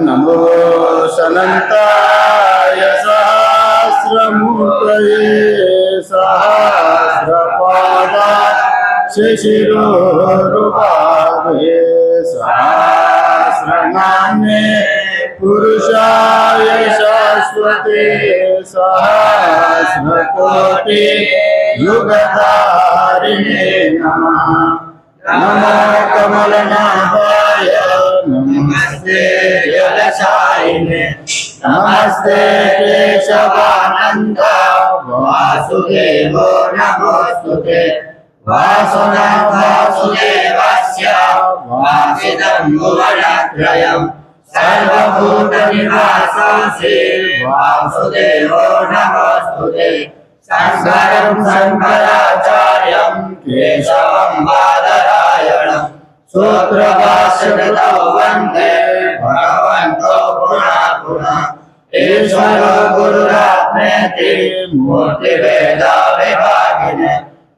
नमो सनन्ताय सहस्रमूर्तये सहस्रपादाय शिशिरोरुबाहुवे सहस्रनाम्ने पुरुषाय शाश्वते सहस्रकोटि युगधारिणे नमः। नमो कमलनाभाय नमस्ते जलशायिने नमस्ते केशवानंद वासुदेव नमोस्तुते वासुदेवस्य वासिदं भुवनत्रयं सर्वभूतनिवासांसि वासुदेवो नमोस्तुते शंकरं शंकराचार्यं केशवं बादरायणं सूत्रभाष्यकृतौ वन्दे भगवन्तो पुनः पुनः ईश्वरो गुरुरात्मेति मूर्तिभेदविभागिने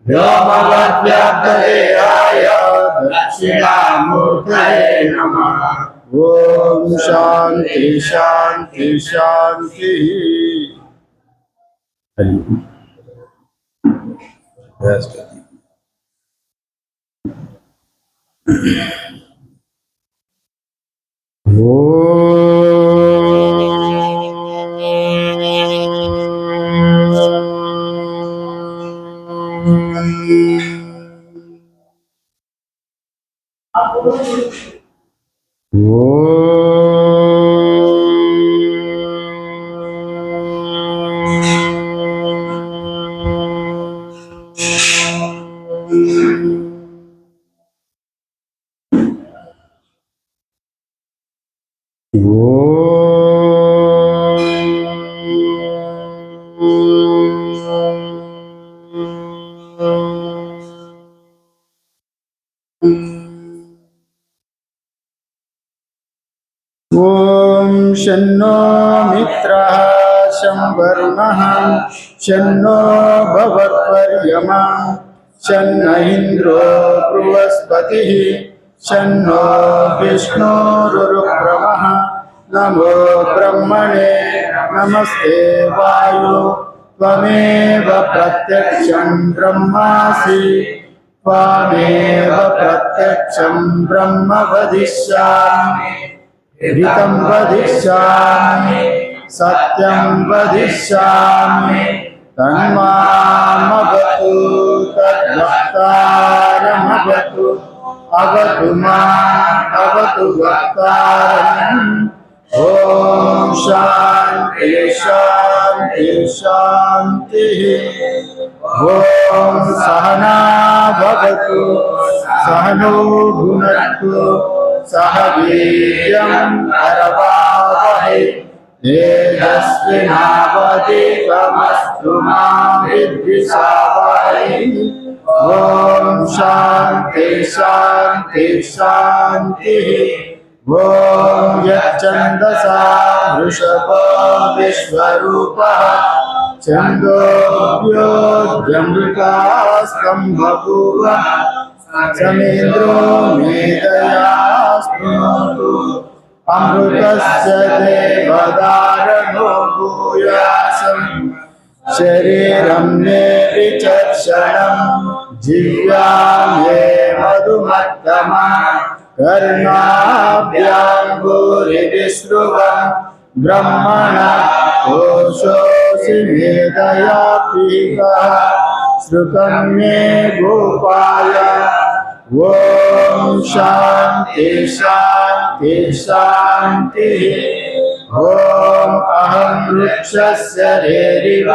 व्योमवद्व्याप्तदेहाय दक्षिणामूर्तये नमः। ओम शांति शांति शांति। ओम शन्नो मित्रः शं वरुणः शन्नो भवत्पर्यमा शन्न इंद्रो बृहस्पतिः शन्नो विष्णुरुक्रमः। नमो ब्रह्मणे नमस्ते वायु त्वमेव प्रत्यक्षं ब्रह्मासि त्वमेव प्रत्यक्षं ब्रह्म वदिष्यामि ऋतं वदिष्यामि सत्यं वदिष्यामि तन्मामवतु तद्वक्तारमवतु अवतु माम् अवतु वक्तारम्। ओम शांति शांति शांतिः। ओम सहना भवतु सहनो भुनक्तु सह वीर्यं करवावहै तेजस्विनावधीतमस्तु मा विद्विषावहै। ओम शांति शांति शांतिः। ओम यच्छन्दसा वृषभो विश्वरूपः छन्दोऽभ्योऽमृतास्तं बभूव समेन्द्रो मेधया स्पृणोतु अमृतस्य देवदारणो भूयासम् शरीरं मे विचक्षणं जिह्वां मे मधुमत्तमा कर्णाभ्यां भूरिविश्रुवं ब्रह्मणा कोशोऽसि मेधया पीतः श्रुतं मे गोपाय। ओम शांति शांति शांतिः। ओम अहं वृक्षस्य रेरिव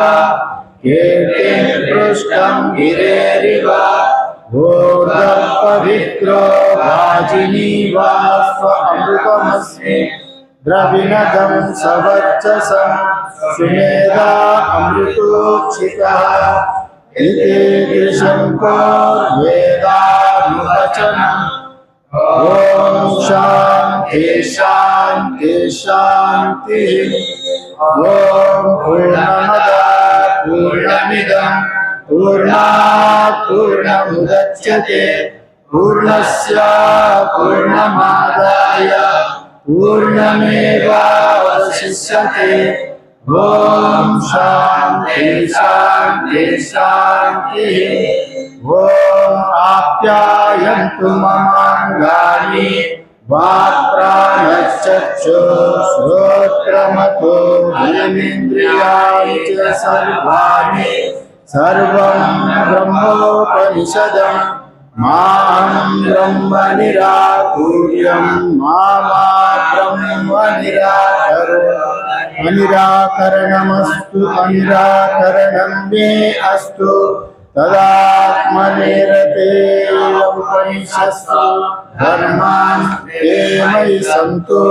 कीर्तिं पृष्ठं गिरेरिव पवित्रो वाजिनीवास्त्वमृतमस्मि द्रविणदं सवर्चसं सुमेधा अमृतोक्षितः इति दृशं को वेदानुवचनम्। ओम शांति शांति शांति। ओम पूर्णमद पूर्णमिदं पूर्णात् पूर्णमुदच्यते पूर्णस्य पूर्णमादाय पूर्णमेवावशिष्यते। ओम शांति शांति शांति। ओम आप्यायन्तु ममाङ्गानि वाक्प्राणश्चक्षुश्रोत्रमथो बलमिन्द्रियाणि च सर्वाणि सर्वं ब्रह्मोपनिषदं माहं ब्रह्म निराकुर्यं मा ब्रह्म निराकरणमस्तु अनिराकरणं मे अस्तु तदात्मनिरते उपनिषत्सु धर्मान् ते मयि सन्तु।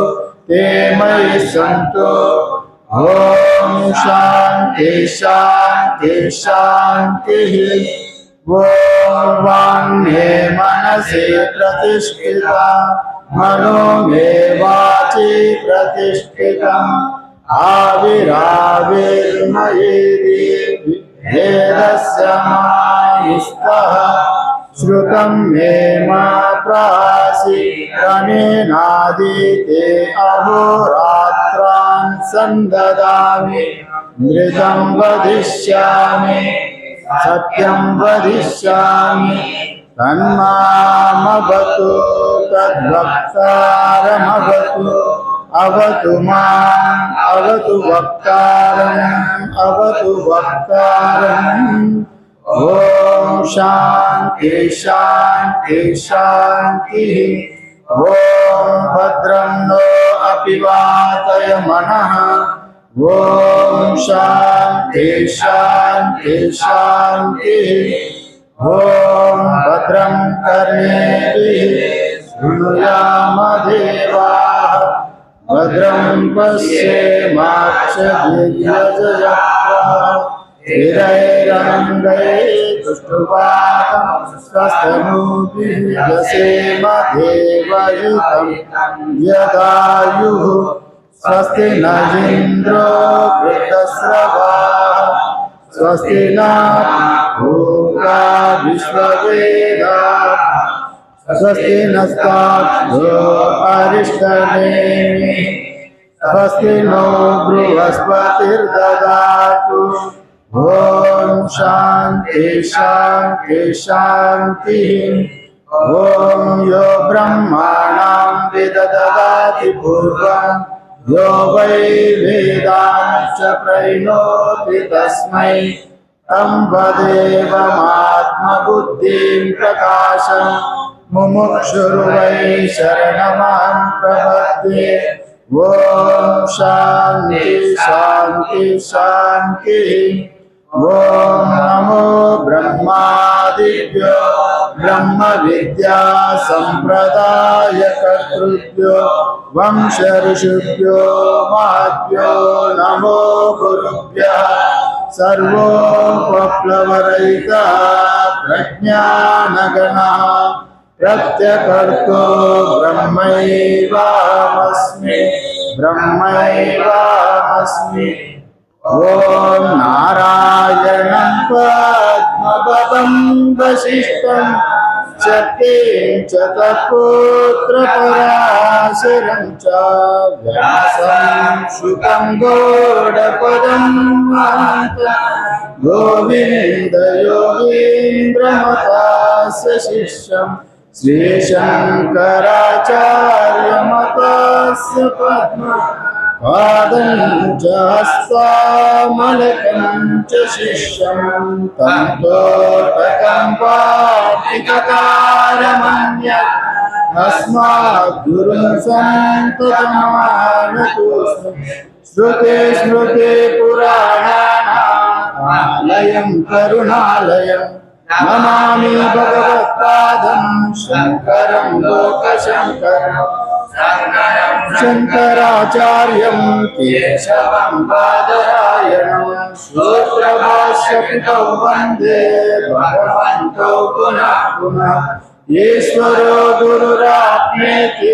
ओम शांति शांति शांति। ओम वाङ्मे मनसि प्रतिष्ठिता मनो मे वाचि प्रतिष्ठितम् आविराविर्मयेति वेदस्य मानिस्तः श्रुतं मे मा प्रासि अनेनादीते अहोरात्रान् सन्ददामि मृतं वदिष्यामि सत्यं वदिष्यामि तन्मामवतु तद्वक्तारमवतु अवतु माम् अवतु वक्तारम्। ओम शांति शांति शांति। ओम भद्रं नो अपि वातय मनः। ओम शांति शांति शांति। ओम भद्रं कर्णेभिः शृणुयाम देवाः भद्रं पश्येमाक्षभिर्यजत्राः हिरैरङ्गैस्तुष्टुवातं स्वस्तनूभिः व्यसेम देवयुतं यदायुः स्वस्ति न इन्द्रो वृद्धश्रवाः स्वस्ति न भूका विश्ववेदाः स्वस्ति नस्ताक्षो अरिष्टनेमिः स्वस्ति नो बृहस्पतिर्ददातु। ओम शांति शांति शांति। ओम यो ब्रह्माणां विदधाति पूर्वं यो वै वेदांश्च प्रणोति तस्मै तं वदेवमात्मबुद्धिं प्रकाशं मुमुक्षुर्वै शरणमहं प्रपद्ये। ओम शांति शांति शांति। ओम नमो ब्रह्मादिभ्यो ब्रह्म विद्या संप्रदाय कर्तृभ्यो वंश ऋषिभ्यो महद्भ्यो नमो गुरुभ्यः सर्वोपप्लवरहितः प्रज्ञानगणः प्रत्यकर्तो ब्रह्मैवाहमस्मि। ओम नारायणं पद्मपदं वसिष्ठं शक्तिं च तत्पुत्रपराशरं च व्यासं शुकं गौडपदं गोविन्दयोगीन्द्रमतस्य शिष्यं श्रीशङ्कराचार्यमतस्य पद्मपादं च हस्तामलकं च शिष्यं तं तोटकं पातिककारमन्यत् अस्माद्गुरुं सन्ततमानतोऽस्मि। श्रुते स्मृते पुराणानामालयं करुणालयं नमामि भगवत्पादं शङ्करं लोकशङ्करम् शङ्कराचार्यं केशवं बादरायणं सूत्रभाष्यकृतौ वन्दे भगवन्तौ पुनः पुनः। ईश्वरो गुरुरात्मेति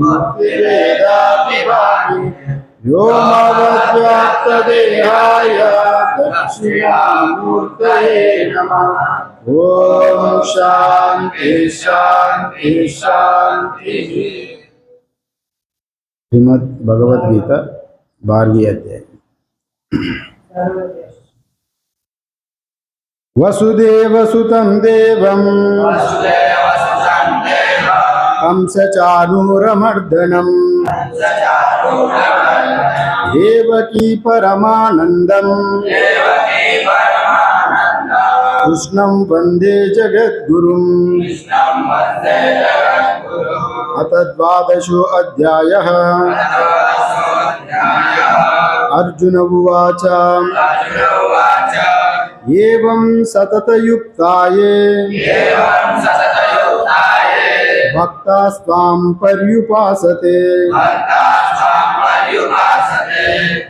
मूर्तिभेदाविभागि व्योमवद्व्याप्तदेहाय दक्षिणामूर्तये नमः। ओम शांति शांति शांति। श्रीमद् भगवद गीता 12वीं अध्याय। वसुदेवसुतं देवं कंसचाणूरमर्दनं देवकी परमानन्दं कृष्णं वन्दे जगद्गुरुम्। अथ 12 अध्यायः। अर्जुन उवाच एवं सततयुक्ताये भक्तास्त्वां पर्युपासते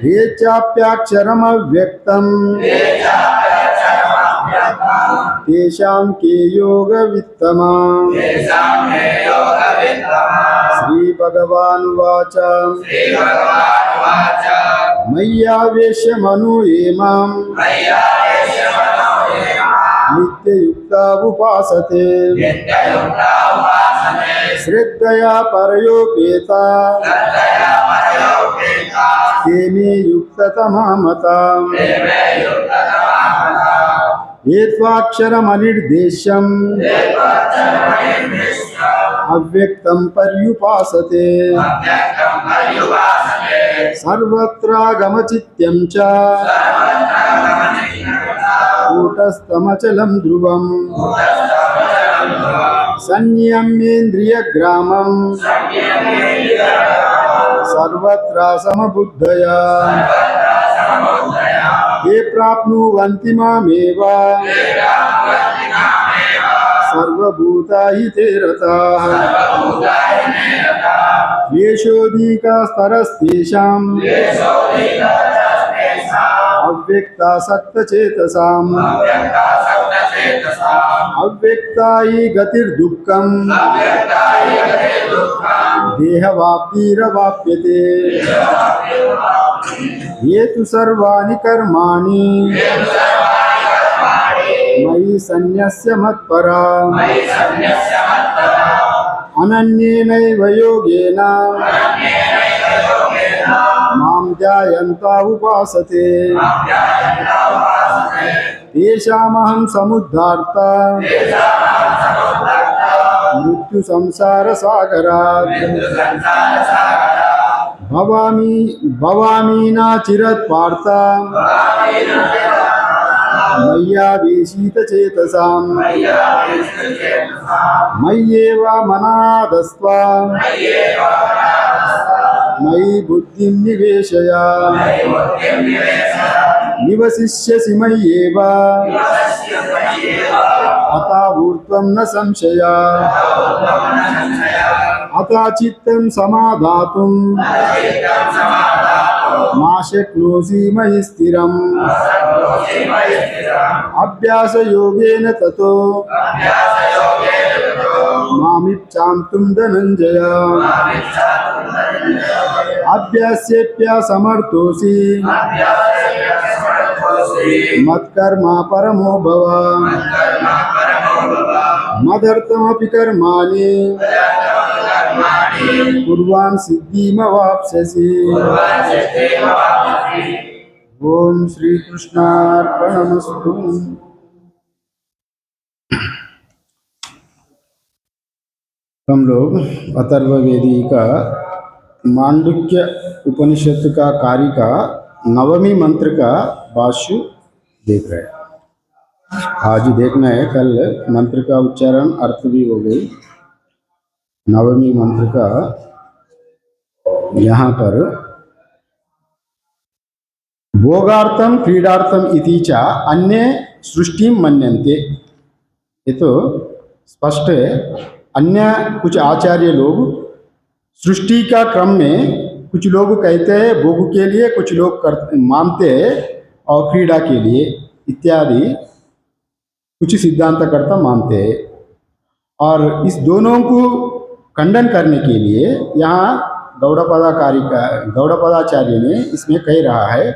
ये चाप्याक्षरमव्यक्तं तेषां के योगवित्तमा। श्रीभगवानुवाच मय्यावेश्य मनो ये मां नित्ययुक्ता उपासते श्रद्धया परयोपेता ते मे युक्ततमा मता। ये त्वाक्षरमनिर्देश्यम् अव्यक्तं पर्युपासते सर्वत्रागमचित्यं च कूटस्थमचलं ध्रुवम् संयम्येन्द्रियग्रामं सर्वत्र समबुद्धया ये प्राप्नुवन्ति मामेव सर्वभूताहिते रताः। क्लेशोऽधिकस्तरस्तेषाम् अव्यक्तासक्तचेतसाम् अव्यक्ता हि गतिर्दुःखम् देहवाप्तिरवाप्यते। ये तु सर्वाणि कर्माणि मयि सन्न्यस्य मत्परा अनन्येनैव योगेन मां ध्यायन्ता उपासते तेषामहं समुद्धार्ता मृत्युसंसारसागरात् भवामि नाचिरत् पार्थ मय्यावेशितचेतसाम् मय्येव मनादस्त्व मयि बुद्धिं निवेशय निवसिष्यसि मय्येव अतः ऊर्ध्वं न संशया। अतः चित्तं समाधातुं मा शक्नोषि मयि स्थिरम् अभ्यासयोगेन ततो मामिच्छान्तुं धनञ्जय। अभ्यासेऽप्यसमर्थोऽसि मत्कर्मा परमो भव मदर्थमपि कर्माणि कुर्वान् सिद्धिमवाप्स्यसि। ओम श्री कृष्णार्पणमस्तु। हम लोग अथर्ववेदी का मांडुक्य उपनिषद का कार्य का 9वें मंत्र का भाष्य देख रहे हैं। आज देखना है, कल मंत्र का उच्चारण अर्थ भी हो गई। 9वें मंत्र का यहाँ पर भोगार्थम क्रीडार्थम इति च अन्य सृष्टि मन्यन्ते। ये तो स्पष्ट है। अन्य कुछ आचार्य लोग सृष्टि का क्रम में कुछ लोग कहते हैं भोग के लिए, कुछ लोग मानते हैं और क्रीड़ा के लिए इत्यादि कुछ सिद्धांतकर्ता मानते हैं। और इस दोनों को खंडन करने के लिए यहाँ गौड़पदाचार्य ने इसमें कह रहा है,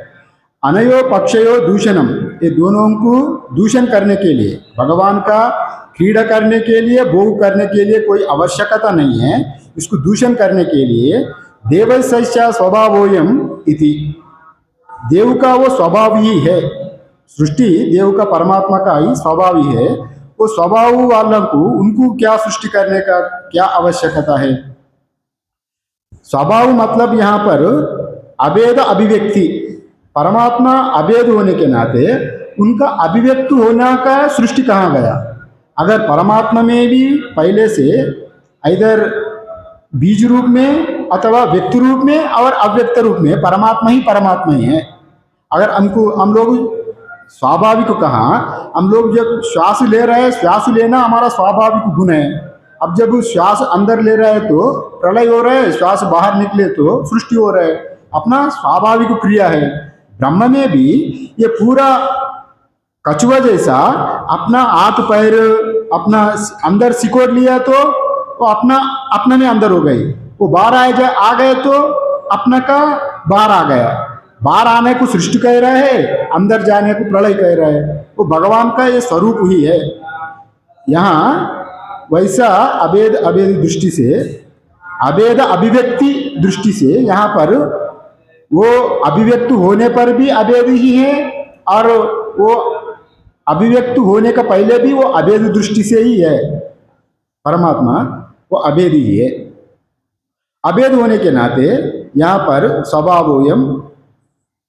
अनयो पक्षयो दूषणम, ये दोनों को दूषण करने के लिए, भगवान का क्रीड़ा करने के लिए, भोग करने के लिए कोई आवश्यकता नहीं है, इसको दूषण करने के लिए देवस्य स्वभावोयम इति, देव का वो स्वभाव ही है, सृष्टि देव का परमात्मा का ही स्वभाव ही है, वो स्वभाव वालों को उनको क्या सृष्टि करने का क्या आवश्यकता है। स्वभाव मतलब यहाँ पर अभेद अभिव्यक्ति, परमात्मा अभेद होने के नाते उनका अभिव्यक्त होना का सृष्टि कहाँ गया। अगर परमात्मा में भी पहले से इधर बीज रूप में अथवा व्यक्ति रूप में और अव्यक्त रूप में परमात्मा ही है। अगर हम लोग स्वाभाविक कहा, हम लोग जब श्वास ले रहे हैं, श्वास लेना हमारा स्वाभाविक गुण है। अब जब श्वास अंदर ले रहे हैं तो प्रलय हो रहा है, श्वास बाहर निकले तो सृष्टि हो रहा है, अपना स्वाभाविक क्रिया है। ब्रह्म में भी ये पूरा कछुआ जैसा अपना हाथ पैर अपना अंदर सिकोड़ लिया तो वो अपना में अंदर हो गई, वो बाहर आ गए तो अपना का बाहर आ गया। बाहर आने को सृष्टि कह रहा है, अंदर जाने को प्रलय कह रहा है, वो भगवान का ये स्वरूप ही है। यहाँ वैसा अभेद दृष्टि से, अभेद अभिव्यक्ति दृष्टि से यहाँ पर वो अभिव्यक्त होने पर भी अभेद ही है, और वो अभिव्यक्त होने का पहले भी वो अभेद दृष्टि से ही है। परमात्मा वो अभेद ही है। अभेद होने के नाते यहाँ पर स्वभावोयम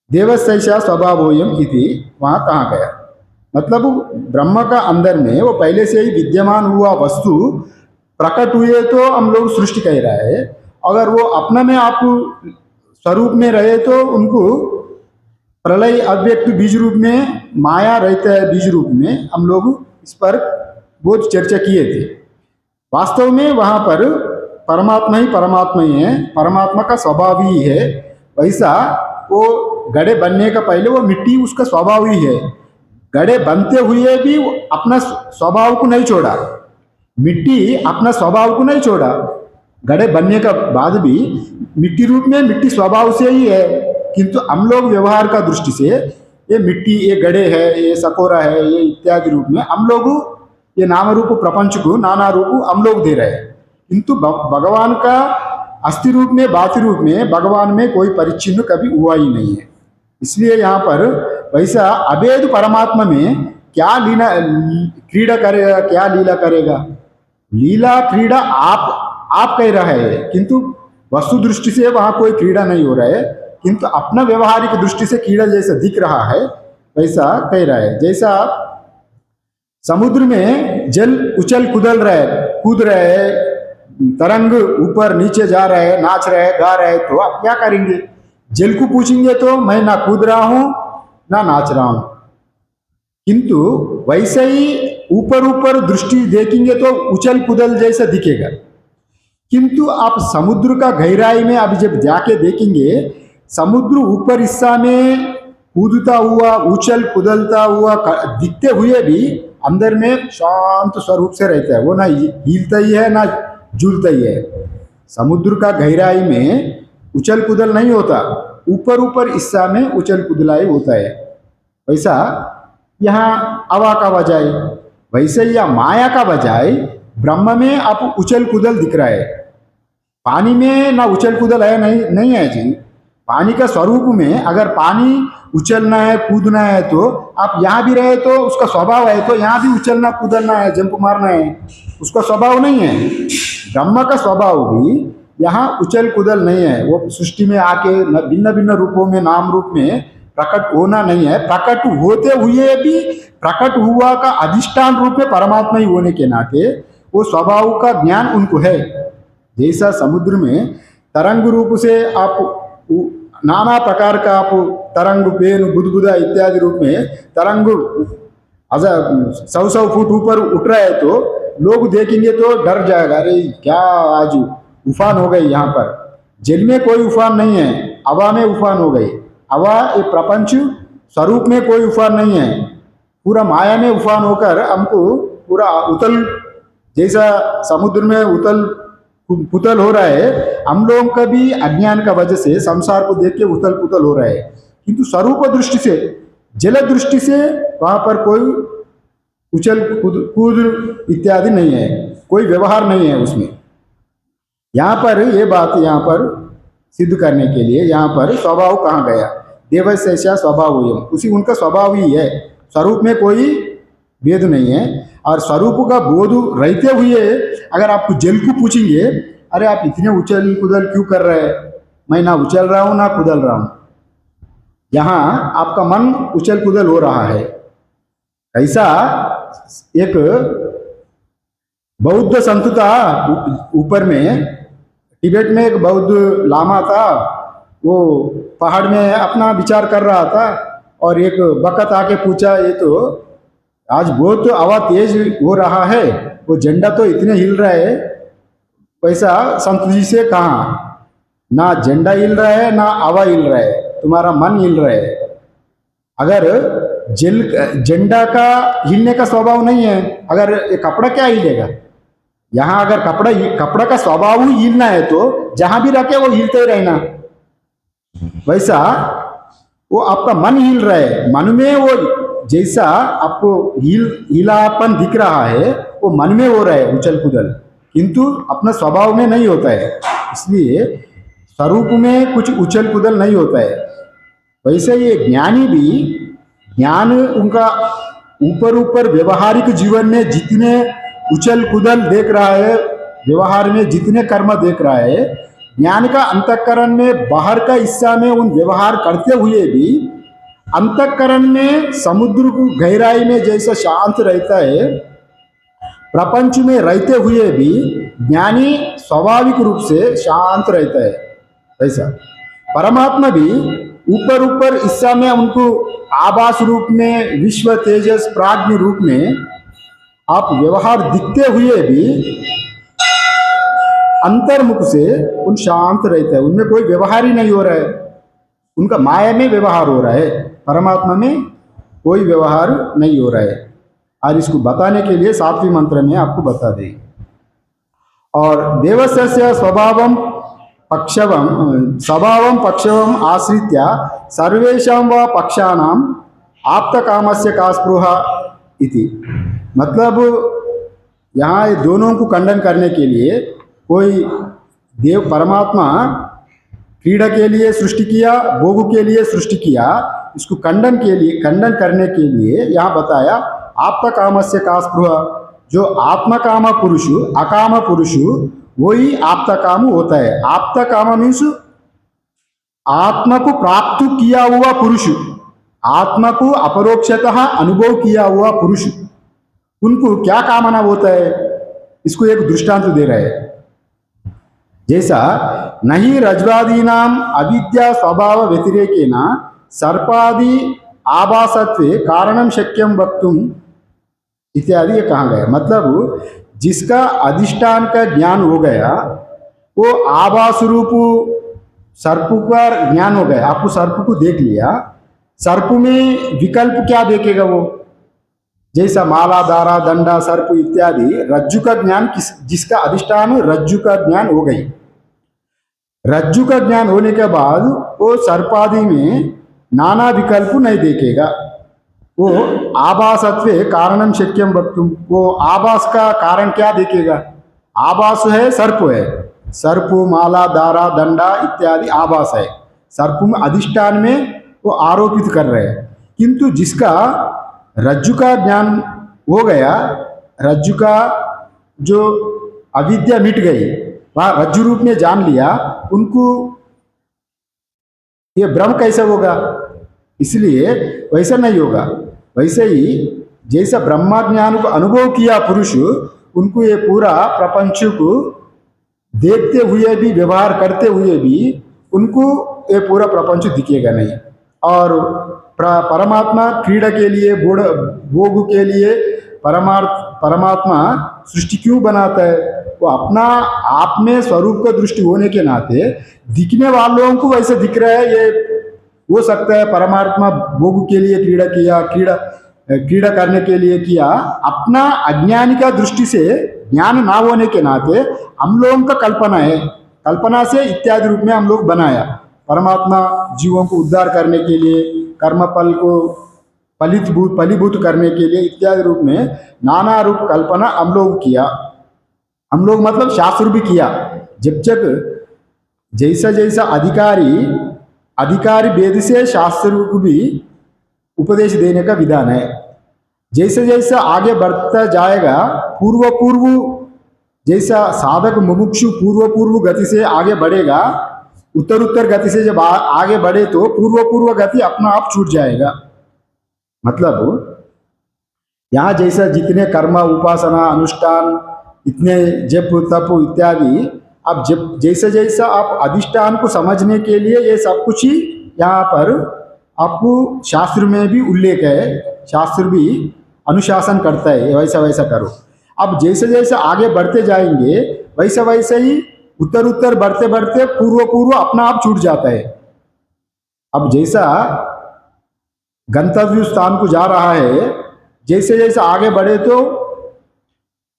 देवस्य स्वभावोयम इति वहाँ कहाँ गया, मतलब ब्रह्म का अंदर में वो पहले से ही विद्यमान हुआ वस्तु प्रकट हुए तो हम लोग सृष्टि कह रहा है। अगर वो अपने में आप स्वरूप में रहे तो उनको प्रलय अव्यक्त बीज रूप में माया रहता है, बीज रूप में हम लोग इस पर बहुत चर्चा किए थे। वास्तव में वहाँ पर परमात्मा ही है, परमात्मा का स्वभाव ही है। वैसा वो घड़े बनने का पहले वो मिट्टी उसका स्वभाव ही है, घड़े बनते हुए भी अपना स्वभाव को नहीं छोड़ा, मिट्टी अपना स्वभाव को नहीं छोड़ा। घड़े बनने का बाद भी मिट्टी रूप में मिट्टी स्वभाव से ही है, किंतु हम लोग व्यवहार का दृष्टि से ये मिट्टी, ये घड़े है, ये सकोरा है, ये इत्यादि रूप में हम लोग ये नाम रूप प्रपंच को नाना रूप हम लोग दे रहे हैं। किंतु भगवान का अस्थि रूप में, बाति रूप में भगवान में कोई परिच्छिन्न कभी हुआ ही नहीं है। इसलिए यहाँ पर वैसा अभेद परमात्मा में क्या क्रीड़ा करेगा, क्या लीला करेगा। लीला क्रीड़ा आप कह रहा है, किंतु वस्तु दृष्टि से वहाँ कोई क्रीड़ा नहीं हो रहा है, किंतु अपना व्यवहारिक दृष्टि से क्रीड़ा जैसा दिख रहा है वैसा कह रहा है। जैसा समुद्र में जल उछल कूद रहे है, तरंग ऊपर नीचे जा रहे हैं, नाच रहे हैं, गा रहे हैं, तो आप क्या करेंगे। जल को पूछेंगे तो मैं ना कूद रहा हूं ना नाच रहा हूं, किंतु वैसे ही ऊपर दृष्टि देखेंगे तो उछल कूदल जैसा दिखेगा। किंतु आप समुद्र का गहराई में अभी जब जाके देखेंगे, समुद्र ऊपर हिस्सा में कूदता हुआ, उछल कूदलता हुआ दिखते हुए भी अंदर में शांत स्वरूप से रहता है, वो ना हिलता ही है ना झूलता ही है। समुद्र का गहराई में उछल कूदल नहीं होता, ऊपर हिस्सा में उछल कूदलाई होता है। वैसा यहाँ हवा का बजाय, वैसे या माया का बजाय ब्रह्म में आप उछल कूदल दिख रहा है। पानी में ना उछल कूदल है, नहीं है जी। पानी का स्वरूप में अगर पानी उछलना है, कूदना है, तो आप यहाँ भी रहे तो उसका स्वभाव है, तो यहाँ भी उछलना कूदना है, जंप मारना है, उसका स्वभाव नहीं है। ब्रह्म का स्वभाव भी यहाँ उछल कूदल नहीं है, वो सृष्टि में आके भिन्न भिन्न रूपों में, नाम रूप में प्रकट होना नहीं है। प्रकट होते हुए भी प्रकट हुआ का अधिष्ठान रूप में परमात्मा ही होने के नाते वो स्वभाव का ज्ञान उनको है। जैसा समुद्र में तरंग रूप से आप नाना प्रकार का आप तरंग, पेन, बुदबुदा इत्यादि रूप में तरंग 100 फुट ऊपर उठ रहा है तो लोग देखेंगे तो डर जाएगा, अरे क्या आज उफान हो गई। यहाँ पर जल में कोई उफान नहीं है, हवा में उफान हो गई। हवा ये प्रपंच स्वरूप में कोई उफान नहीं है, पूरा माया में उफान होकर हमको पूरा उतल जैसा समुद्र में उथल पुथल हो रहा है, हम लोगों का भी अज्ञान का वजह से संसार को देख के उथल पुथल हो रहा है। किंतु स्वरूप दृष्टि से, जल दृष्टि से वहां पर कोई उछल कूद कूद इत्यादि नहीं है, कोई व्यवहार नहीं है उसमें। यहाँ पर ये बात यहाँ पर सिद्ध करने के लिए यहाँ पर स्वभाव कहाँ गया, देवस्य स्वभाव, उसी उनका स्वभाव ही है, स्वरूप में कोई भेद नहीं है। और स्वरूप का बोध रहते हुए अगर आपको जल को पूछेंगे, अरे आप इतने उछल कुदल क्यों कर रहे हैं, मैं ना उछल रहा हूँ ना कुदल रहा हूँ, यहाँ आपका मन उछल कुदल हो रहा है। ऐसा एक बौद्ध संत था ऊपर में, तिब्बत में एक बौद्ध लामा था, वो पहाड़ में अपना विचार कर रहा था और एक बकत आके पूछा, ये तो आज बहुत हवा तेज हो रहा है, वो झंडा तो इतने हिल रहा है, वैसा संत जी से कहा, ना झंडा हिल रहा है ना हवा हिल रहा है, तुम्हारा मन हिल रहा है। अगर झंडा का हिलने का स्वभाव नहीं है, अगर ये कपड़ा क्या हिलेगा, यहाँ अगर कपड़ा का स्वभाव ही हिलना है तो जहां भी रखे वो हिलते ही रहना। वैसा वो आपका मन हिल रहा है, मन में वो जैसा आपको हिलापन दिख रहा है वो मन में हो रहा है उछल कूदल, किंतु अपना स्वभाव में नहीं होता है। इसलिए स्वरूप में कुछ उछल कूदल नहीं होता है। वैसे ये ज्ञानी भी, ज्ञान उनका ऊपर ऊपर व्यवहारिक जीवन में जितने उछल कूदल देख रहा है, व्यवहार में जितने कर्म देख रहा है, ज्ञान का अंतःकरण में बाहर का हिस्सा में उन व्यवहार करते हुए भी अंतःकरण में समुद्र को गहराई में जैसा शांत रहता है, प्रपंच में रहते हुए भी ज्ञानी स्वाभाविक रूप से शांत रहता है। ऐसा परमात्मा भी ऊपर ऊपर हिस्सा में उनको आभास रूप में, विश्व तेजस प्राज्ञ रूप में आप व्यवहार दिखते हुए भी अंतर्मुख से उन शांत रहता है, उनमें कोई व्यवहार ही नहीं हो रहा है, उनका माया में व्यवहार हो रहा है, परमात्मा में कोई व्यवहार नहीं हो रहा है। और इसको बताने के लिए 7वें मंत्र में आपको बता दें। और देवस्य स्वभावम पक्षवम आश्रित्य सर्वेषां व पक्षाणाम आप्तकामस्य का स्पृहा इति। मतलब यहाँ ये दोनों को खंडन करने के लिए, कोई देव परमात्मा क्रीड़ा के लिए सृष्टि किया, भोग के लिए सृष्टि किया, इसको खंडन करने के लिए यहाँ बताया आप्तकामस्य का स्पृहा। जो आत्मकाम पुरुष, अकाम पुरुष, वही आप्त काम होता है। आप्त काम मीन्स आत्मा को प्राप्त किया हुआ पुरुष, आत्मा को अपरोक्षतः अनुभव किया हुआ पुरुष, उनको क्या कामना होता है, इसको एक दृष्टांत दे रहे हैं। जैसा नहीं रज्वादीनाम अविद्या स्वभाव व्यतिरेकेन सर्पादि आभासत्वे कारणम शक्यम वक्तुम इत्यादि ये कहा गया। मतलब जिसका अधिष्ठान का ज्ञान हो गया, वो आभास रूप सर्प का ज्ञान हो गया, आपको सर्प को देख लिया, सर्प में विकल्प क्या देखेगा वो, जैसा माला धारा दंडा सर्प इत्यादि रज्जु का ज्ञान, जिसका अधिष्ठान रज्जु का ज्ञान हो गई, रज्जु का ज्ञान होने के बाद वो सर्पादि में नाना विकल्प नहीं देखेगा, वो आभासत्वे कारणम शक्यम वक्तुम, वो आभास का कारण क्या देखेगा, आभास है सर्प है, सर्प माला दारा दंडा इत्यादि आभास है, सर्प में अधिष्ठान में वो आरोपित कर रहे हैं। किंतु जिसका रज्जु का ज्ञान हो गया, रज्जु का जो अविद्या मिट गई, वह रज्जु रूप में जान लिया, उनको ये भ्रम कैसे होगा, इसलिए वैसा नहीं होगा। वैसे ही जैसा ब्रह्मा ज्ञान को अनुभव किया पुरुष, उनको ये पूरा प्रपंच को देखते हुए भी, व्यवहार करते हुए भी उनको ये पूरा प्रपंच दिखेगा नहीं। और परमात्मा क्रीड़ा के लिए, भोग के लिए परमात्मा सृष्टि क्यों बनाता है, वो अपना आप में स्वरूप का दृष्टि होने के नाते दिखने वालों को वैसे दिख रहा है। ये हो सकता है परमात्मा भोग के लिए क्रीड़ा किया, क्रीड़ा करने के लिए किया, अपना अज्ञानी का दृष्टि से ज्ञान ना होने के नाते हम लोगों का कल्पना है, कल्पना से इत्यादि रूप में हम लोग बनाया। परमात्मा जीवों को उद्धार करने के लिए, कर्म फल को फलीभूत करने के लिए इत्यादि रूप में नाना रूप कल्पना हम लोग किया। हम लोग मतलब शास्त्र भी किया। जब तक जैसा जैसा अधिकारी अधिकारी वेद से शास्त्र को भी उपदेश देने का विधान है। जैसे जैसे आगे बढ़ता जाएगा, पूर्व पूर्व जैसा साधक मुमुक्षु पूर्व पूर्व गति से आगे बढ़ेगा, उत्तर उत्तर गति से जब आगे बढ़े तो पूर्व पूर्व गति अपना आप छूट जाएगा। मतलब यहाँ जैसा जितने कर्म उपासना अनुष्ठान इतने जप तप इत्यादि, अब जब जैसे जैसा आप अधिष्ठान को समझने के लिए ये सब कुछ ही यहाँ पर आपको शास्त्र में भी उल्लेख है, शास्त्र भी अनुशासन करता है वैसा वैसा करो। अब जैसे जैसे आगे बढ़ते जाएंगे वैसे वैसे ही उत्तर उत्तर बढ़ते बढ़ते पूर्व पूर्व अपना आप छूट जाता है। अब जैसा गंतव्य स्थान को जा रहा है, जैसे जैसे आगे बढ़े तो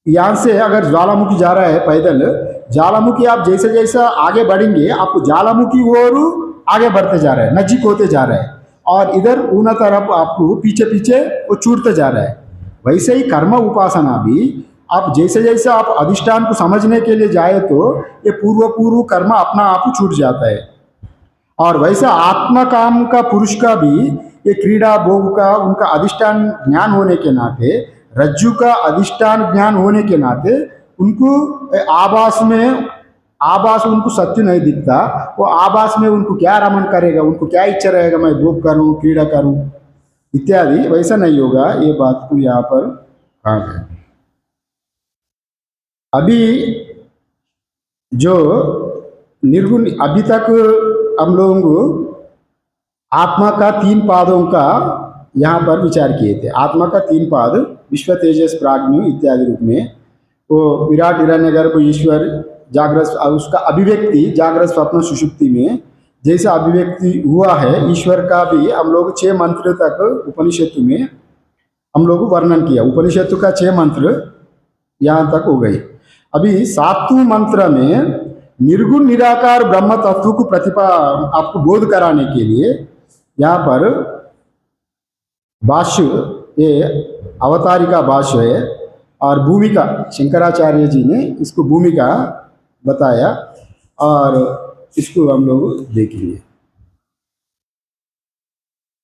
यहाँ से अगर ज्वालामुखी जा रहा है पैदल, ज्वालामुखी आप जैसे जैसा आगे बढ़ेंगे आपको ज्वालामुखी ओर आगे बढ़ते जा रहा है, नजीक होते जा रहा है, और इधर ऊना तरफ आपको पीछे पीछे वो छूटते जा रहा है। वैसे ही कर्म उपासना भी आप जैसे जैसे आप अधिष्ठान को समझने के लिए जाए तो ये पूर्व पूर्व कर्म अपना आप छूट जाता है। और वैसा आत्मा काम का पुरुष का भी ये क्रीड़ा भोग का उनका अधिष्ठान ज्ञान होने के नाते, रज्जु का अधिष्ठान ज्ञान होने के नाते उनको आभास उनको सत्य नहीं दिखता। वो आभास में उनको क्या रमन करेगा, उनको क्या इच्छा रहेगा मैं भोग करूं क्रीड़ा करूं इत्यादि, वैसा नहीं होगा। ये बात को यहाँ पर कहा गया। अभी जो निर्गुण, अभी तक हम लोग आत्मा का 3 पादों का यहाँ पर विचार किए थे। आत्मा का 3 पाद विश्व तेजस प्राज्ञ इत्यादि रूप में, वो विराट हिरण्यगर्भ ईश्वर जागृत, उसका अभिव्यक्ति जागृत स्वप्न सुषुप्ति में जैसा अभिव्यक्ति हुआ है ईश्वर का भी हम लोग 6 मंत्र तक उपनिषद में हम लोग वर्णन किया। उपनिषद का 6 मंत्र यहाँ तक हो गए। अभी 7वें मंत्र में निर्गुण निराकार ब्रह्म तत्व को आपको बोध कराने के लिए यहाँ पर भाष्य, ये अवतारिका भाष्य है और भूमिका शंकराचार्य जी ने इसको भूमिका बताया और इसको हम लोग देखेंगे।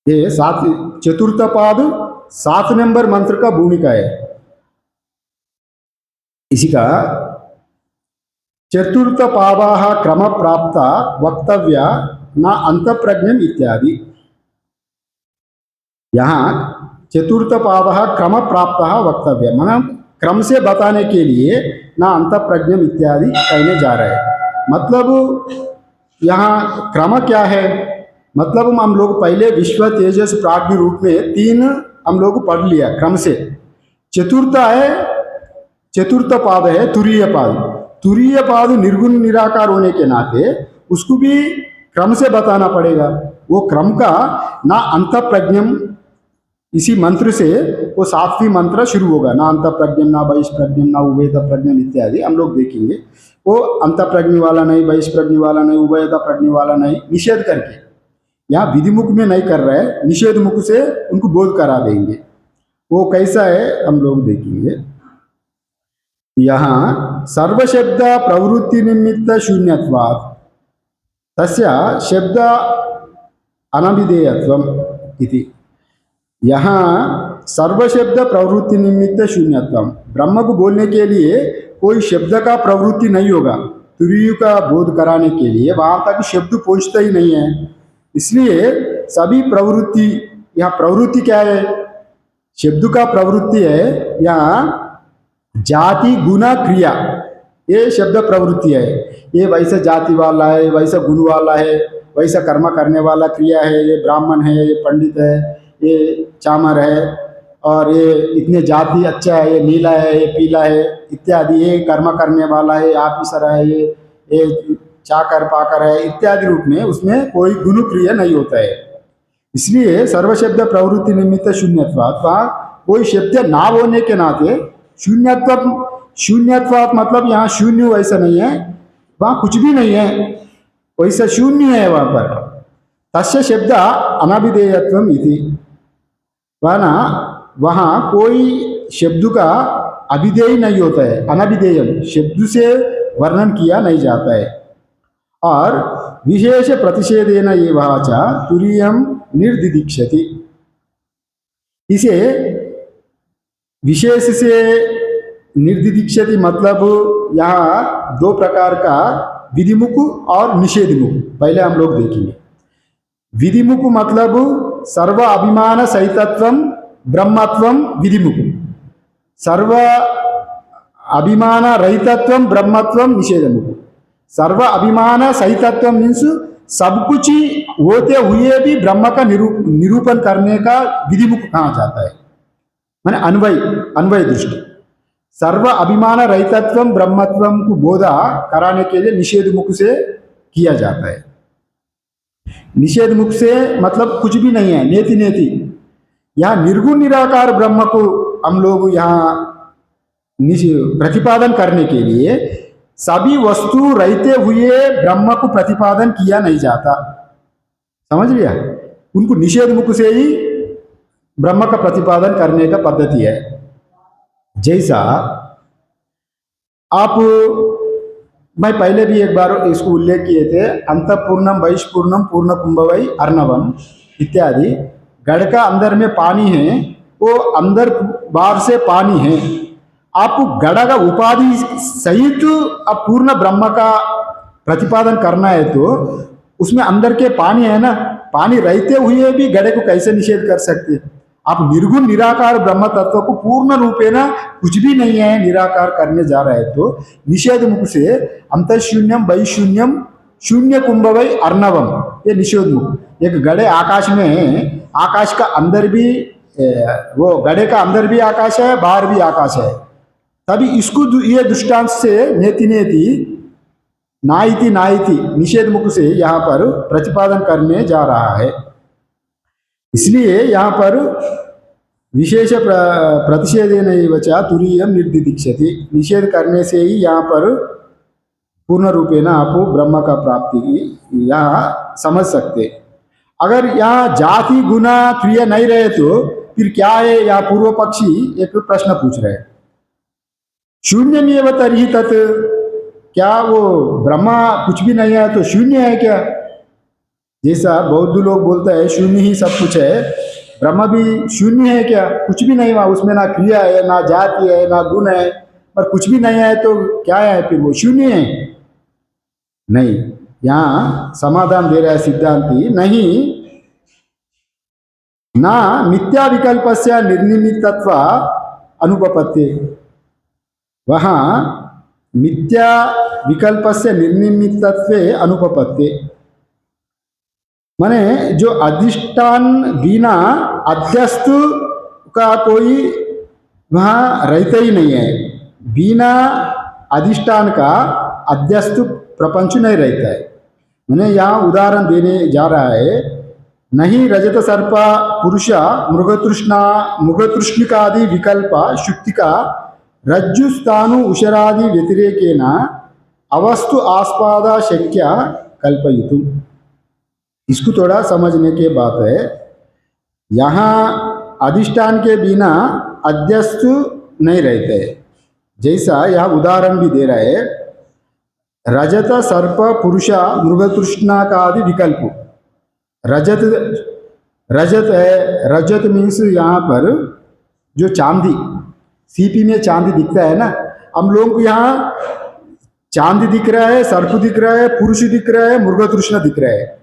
ये 4th पाद 7 नंबर मंत्र का भूमिका है। इसी का 4th पादाः क्रम प्राप्ता वक्तव्या न अंतःप्रज्ञम इत्यादि। यहाँ 4th पादः क्रम प्राप्ता वक्तव्य, माना क्रम से बताने के लिए ना अंतःप्रज्ञम इत्यादि कहने जा रहे हैं। मतलब यहाँ क्रम क्या है, मतलब हम लोग पहले विश्व तेजस प्राज्ञ रूप में 3 हम लोग पढ़ लिया क्रम से। चतुर्थ पाद है तुरीय पाद। तुरीय पाद निर्गुण निराकार होने के नाते उसको भी क्रम से बताना पड़ेगा। वो क्रम का ना अंतःप्रज्ञम, इसी मंत्र से वो 7वीं मंत्र शुरू होगा। ना अंतःप्रज्ञम, ना बहिष्प्रज्ञम, ना उभयता प्रज्ञम इत्यादि हम लोग देखेंगे। वो अंतःप्रज्ञ वाला नहीं, बहिष्प्रज्ञ वाला नहीं, उभयता प्रज्ञ वाला नहीं, निषेध करके यहाँ विधिमुख में नहीं कर रहे हैं, निषेध मुख से उनको बोध करा देंगे। वो कैसा है हम लोग देखेंगे। यहाँ सर्वशब्द प्रवृत्ति निमित्त शून्यत्वात् तस्य शब्द अनभिधेयत्वम इति। यहाँ सर्वशब्द प्रवृत्ति निमित्त शून्यत्वम, ब्रह्म को बोलने के लिए कोई शब्द का प्रवृत्ति नहीं होगा। तुरीय का बोध कराने के लिए वहां तक शब्द पहुंचता ही नहीं है। इसलिए सभी प्रवृत्ति, यहाँ प्रवृत्ति क्या है, शब्द का प्रवृत्ति है यहाँ जाति गुना क्रिया, ये शब्द प्रवृत्ति है। ये वैसा जाति वाला है, वैसा गुण वाला है, वैसा कर्म करने वाला क्रिया है, ये ब्राह्मण है, ये पंडित है, ये चामर है, और ये इतने जाति अच्छा है, ये नीला है, ये पीला है इत्यादि, ये कर्म करने वाला है, ऑफिसर है, ये चाकर पाकर है इत्यादि रूप में उसमें कोई गुण क्रिया नहीं होता है। इसलिए सर्वशब्द प्रवृत्ति निमित्त शून्यत्वात्, वहाँ कोई शब्द ना होने के नाते शून्यत्व शून्यत्वात् मतलब यहाँ शून्य वैसा नहीं है, वहाँ कुछ भी नहीं है, वैसा शून्य है वहाँ पर। तस्य शब्द अनाभिधेयत्वम इति, वरना वहाँ कोई शब्द का अभिधेय नहीं होता है, अनभिधेयम, शब्द से वर्णन किया नहीं जाता है। और विशेष प्रतिषेधेन ये वाचा तुरीयम निर्दिदीक्षति, इसे विशेष से निर्दिदीक्षति मतलब यहाँ दो प्रकार का विधिमुख और निषेधमुख पहले हम लोग देखेंगे। विधिमुख मतलब सर्व अभिमान सहितत्वम ब्रह्मत्वम विधिमुख, सर्व अभिमान रहितत्वम ब्रह्मत्वम निषेधमुख। सर्व अभिमान सहितत्वम मीन्स सब कुछ ही होते हुए भी ब्रह्म का निरूपण करने का विधिमुख कहा जाता है, माने अन्वय, अन्वय दृष्टि। सर्व अभिमान रहितत्वम ब्रह्मत्वम को बोधा कराने के लिए निषेध मुख से किया जाता है। निषेध मुख से मतलब कुछ भी नहीं है, नेति नेति। यहाँ निर्गुण निराकार ब्रह्म को हम लोग यहाँ प्रतिपादन करने के लिए सभी वस्तु रहते हुए ब्रह्म को प्रतिपादन किया नहीं जाता, समझ लिया। उनको निषेध मुख से ही ब्रह्म का प्रतिपादन करने का पद्धति है। जैसा आप, मैं पहले भी एक बार इसको उल्लेख किए थे, अंतःपूर्णम वैश्पूर्णम पूर्ण कुंभवै अर्णवम इत्यादि। घड़ का अंदर में पानी है, वो अंदर बाहर से पानी है। आपको घड़ा का उपाधि सहित अब पूर्ण ब्रह्म का प्रतिपादन करना है तो उसमें अंदर के पानी है ना, पानी रहते हुए भी घड़े को कैसे निषेध कर सकते? आप निर्गुण निराकार ब्रह्म तत्व को पूर्ण रूपे ना कुछ भी नहीं है निराकार करने जा रहे हैं तो निषेध मुख से अंतःशून्यम वैशून्यम शून्य कुंभ वै अर्णवम, ये निषेध मुख। एक घड़े आकाश में है, आकाश का अंदर भी वो घड़े का अंदर भी आकाश है, बाहर भी आकाश है। तभी इसको ये दृष्टांत से नेति नेति नाइति नाइति निषेध मुख से यहाँ पर प्रतिपादन करने जा रहा है। इसलिए यहाँ पर विशेष प्रतिषेधेन वचा तुरीयम निर्दिदीक्षति, निषेध करने से ही यहाँ पर पूर्ण रूपेण आप ब्रह्म का प्राप्ति की यहाँ समझ सकते। अगर यहाँ जाति गुना क्रिया नहीं रहे तो फिर क्या है? यहाँ पूर्व पक्षी एक प्रश्न पूछ रहे हैं, शून्यमेव तर्हि तत्, क्या वो ब्रह्मा कुछ भी नहीं है तो शून्य है क्या? जैसा बौद्ध लोग बोलते हैं शून्य ही सब कुछ है, ब्रह्म भी शून्य है क्या? कुछ भी नहीं हुआ, उसमें ना क्रिया है, ना जाति है, ना गुण है, और कुछ भी नहीं है तो क्या है फिर? वो शून्य है? नहीं, यहाँ समाधान दे रहा है सिद्धांती, नहीं, ना मिथ्या विकल्प से निर्निमित्तत्व अनुपपत्ति। वहाँ मिथ्या विकल्प से निर्निमित्तत्व अनुपपत्ति, माने जो अधिष्ठान बिना अध्यस्त का कोई वहाँ रहता ही नहीं है। बिना अधिष्ठान का अध्यस्त प्रपंच नहीं रहता है। मैंने यहाँ उदाहरण देने जा रहा है, नहीं रजत सर्प पुरुष मृगतृष्णिकादि विकल्प शुक्तिका रज्जु स्थानु उशरादि व्यतिरेकेन अवस्तु आस्पादा शक्य कल्पयितुम। इसको थोड़ा समझने के बात है। यहाँ अधिष्ठान के बिना अध्यस्त नहीं रहते। जैसा यह उदाहरण भी दे रहा है, रजत सर्प पुरुष मृगतृष्णिकादि विकल्प। रजत रजत है, रजत मीन्स यहाँ पर जो चांदी, सीपी में चांदी दिखता है ना, हम लोगों को यहाँ चांदी दिख रहा है, सर्प दिख रहा है, पुरुष दिख रहा है, मृगतृष्ण दिख रहा है।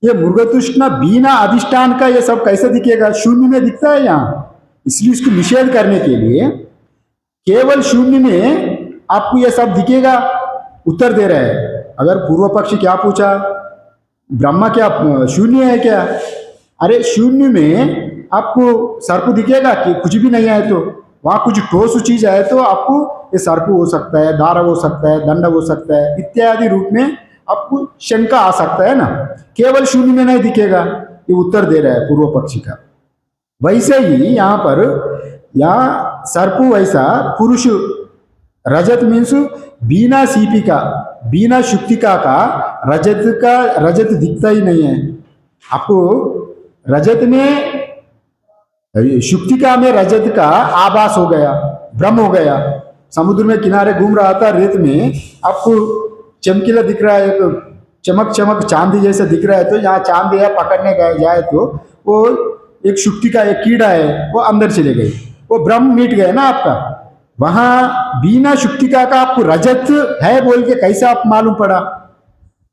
ये मृगतृष्ण बिना अधिष्ठान का ये सब कैसे दिखेगा? शून्य में दिखता है यहाँ। इसलिए इसको निषेध करने के लिए केवल शून्य में आपको ये सब दिखेगा, उत्तर दे रहा है। अगर पूर्व पक्षी क्या पूछा, ब्रह्मा क्या शून्य है क्या? अरे शून्य में आपको सर्प दिखेगा कि कुछ भी नहीं है तो वहाँ कुछ ठोस चीज है तो आपको ये सर्प हो सकता है, दार हो सकता है, दंड हो सकता है इत्यादि रूप में आपको शंका आ सकता है ना। केवल शून्य में नहीं दिखेगा, ये उत्तर दे रहा है पूर्व पक्षी का। वैसे ही यहाँ पर यहाँ सर्प वैसा पुरुष रजत मीन्स बिना सीपिका, बिना शुक्तिका का रजत दिखता ही नहीं है आपको। रजत में, शुक्तिका में रजत का आभास हो गया, भ्रम हो गया। समुद्र में किनारे घूम रहा था रेत में, आपको चमकीला दिख रहा है, तो चमक चमक चांदी जैसा दिख रहा है, तो यहाँ चांद या पकड़ने गए जाए तो वो एक शुक्ति का एक कीड़ा है, वो अंदर चले गए, वो भ्रम मिट गए ना आपका। वहां बिना शुक्तिका का आपको रजत है बोल के कैसे आप मालूम पड़ा।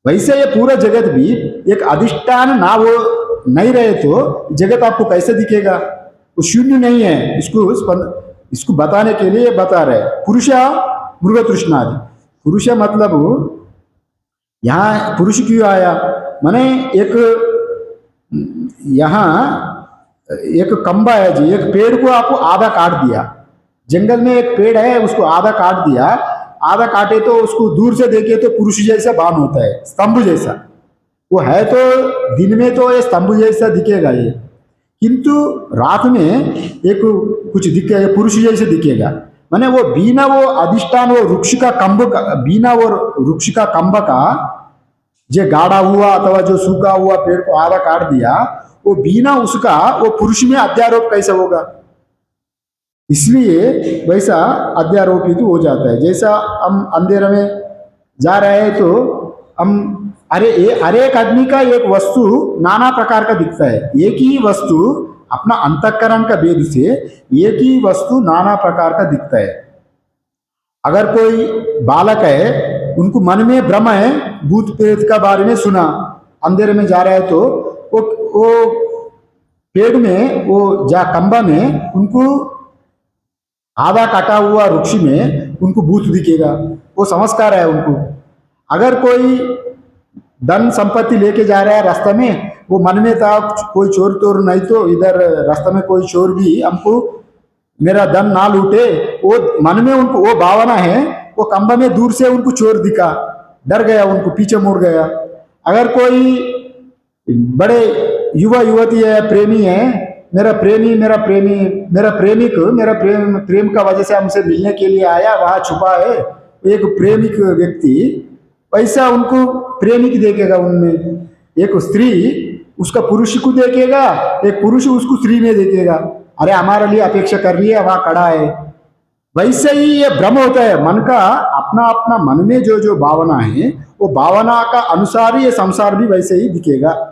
वैसे ये पूरा जगत भी एक अधिष्ठान ना वो नहीं रहे तो जगत आपको कैसे दिखेगा। वो शून्य नहीं है, इसको बताने के लिए बता रहे पुरुष मृग तृष्णादि। पुरुष मतलब यहाँ पुरुष क्यों आया, माने एक यहाँ एक खंबा है जी, एक पेड़ को आपको आधा काट दिया। जंगल में एक पेड़ है, उसको आधा काट दिया, आधा काटे तो उसको दूर से देखे तो पुरुष जैसा बाण होता है, स्तंभ जैसा। वो है तो दिन में तो ये स्तंभ जैसा दिखेगा ये, किंतु रात में एक कुछ दिखेगा, पुरुष जैसे दिखेगा। माने वो बिना वो अधिष्ठान, वो वृक्ष का कंब का, बिना वो वृक्ष का कंब का जो गाढ़ा हुआ अथवा जो सूखा हुआ पेड़ को आधा काट दिया, वो बिना उसका वो पुरुष में अध्यारोप कैसे होगा। इसलिए वैसा अध्यारोपित हो जाता है। जैसा हम अंधेरे में जा रहे हैं तो हम हर एक आदमी का एक वस्तु नाना प्रकार का दिखता है। एक ही वस्तु अपना अंतःकरण का भेद से एक ही वस्तु नाना प्रकार का दिखता है। अगर कोई बालक है, उनको मन में भ्रम है, भूत प्रेत का बारे में सुना, अंधेरे में जा रहा है तो वो पेड़ में, वो जा कंबा में उनको आधा काटा हुआ वृक्ष में उनको भूत दिखेगा, वो संस्कार है उनको। अगर कोई धन संपत्ति लेके जा रहा है रास्ता में, वो मन में था कोई चोर तोर नहीं तो इधर रास्ता में कोई चोर भी हमको मेरा धन ना लूटे, वो मन में उनको वो भावना है। वो कंबा में दूर से उनको चोर दिखा, डर गया, उनको पीछे मुड़ गया। अगर कोई बड़े युवा युवती है, प्रेमी है, मेरा प्रेमी प्रेम का वजह से हमसे मिलने के लिए आया, वहां छुपा है एक प्रेमिक व्यक्ति, वैसा उनको प्रेमिक देखेगा उनमें। एक स्त्री उसका पुरुष को देखेगा, एक पुरुष उसको स्त्री में देखेगा, अरे हमारे लिए अपेक्षा कर रही है, वहां खड़ा है। वैसे ही ये भ्रम होता है मन का, अपना अपना मन में जो जो भावना है, वो भावना का अनुसार ये संसार भी वैसे ही दिखेगा।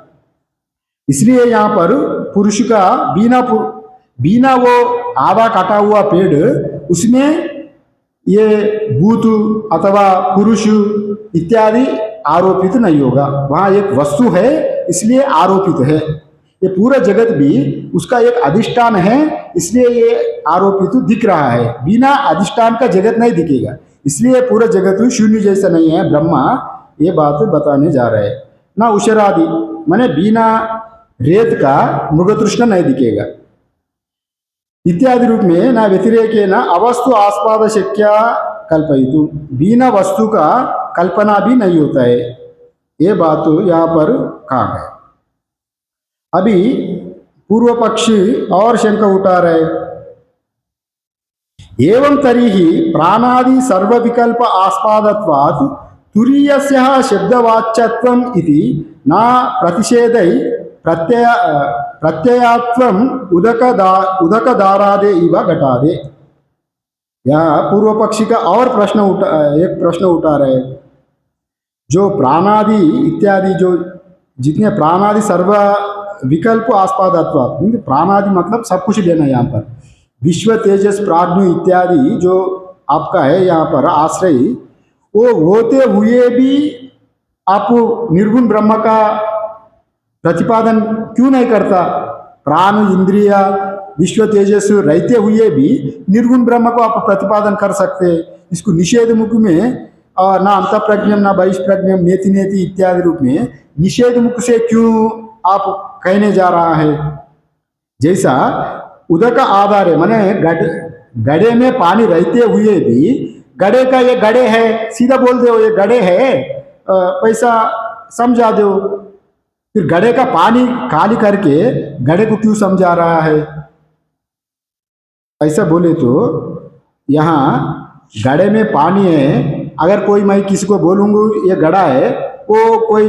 इसलिए यहाँ पर पुरुष का बिना वो आधा काटा हुआ पेड़, उसमें ये भूत अथवा पुरुष इत्यादि आरोपित नहीं होगा। वहां एक वस्तु है इसलिए आरोपित है। ये पूरा जगत भी उसका एक अधिष्ठान है, इसलिए ये आरोपित दिख रहा है। बिना अधिष्ठान का जगत नहीं दिखेगा, इसलिए पूरा जगत शून्य जैसा नहीं है। ब्रह्मा ये बात बताने जा रहे हैं। ना उशरादि माने बिना रेत का मृग तृष्ण नहीं दिखेगा इत्यादि रूप में। ना व्यतिरेके न अवस्तु आस्पाद शक्या कल्पयितु, बिना वस्तु का कल्पना भी नहीं होता है। ये बात यहाँ पर कहा है। अभी पूर्व पक्षी और शंका उठा रहे, एवं तरीहि प्राणादि सर्व विकल्प आस्पादत्वात् तुरीयस्यः शब्दवाच्यत्वम् इति न प्रतिषेधै प्रत्ययात्वम् उदकदारादे इव घटादे। यहाँ पूर्व पक्षी का और एक प्रश्न उठा रहे, जो प्राणादि इत्यादि, जो जितने प्राणादि सर्व विकल्प आस्पादत्वात्, प्राणादि मतलब सब कुछ लेना यहाँ पर, विश्व तेजस प्राज्ञ इत्यादि जो आपका है यहाँ पर आश्रय, वो होते हुए भी आप निर्गुण ब्रह्म का प्रतिपादन क्यों नहीं करता। प्राण इंद्रिया विश्व तेजस रहते हुए भी निर्गुण ब्रह्म को आप प्रतिपादन कर सकते हैं। इसको निषेध मुख में ना अंत प्रज्ञम ना बहिष्प्रज्ञम नेति नेति इत्यादि रूप में निषेध मुख से क्यों आप कहने जा रहा है। जैसा उदक आधार है, माने गड़े में पानी रहते हुए भी गड़े का ये गड़े है, सीधा बोल दो ये गड़े है, पैसा समझा दो। फिर गड़े का पानी खाली करके गड़े को क्यों समझा रहा है, ऐसा बोले तो यहाँ घड़े में पानी है, अगर कोई मैं किसी को बोलूँगा ये घड़ा है, वो कोई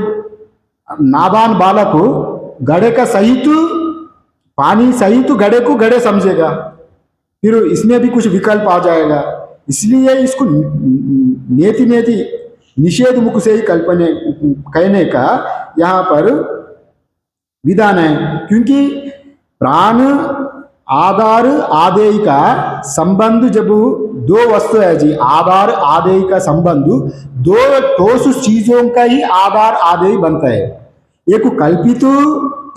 नादान बालक हो घड़े का सही तो पानी सही तो घड़े को घड़े समझेगा, फिर इसमें भी कुछ विकल्प आ जाएगा। इसलिए इसको नेति नेति निषेध मुख से ही कल्पने कहने का यहाँ पर विधान है, क्योंकि प्राण आधार आदेय का संबंध जब दो वस्तु है जी, आधार आदेय का संबंध दो ठोस चीजों का ही आधार आदेय बनता है। एक कल्पित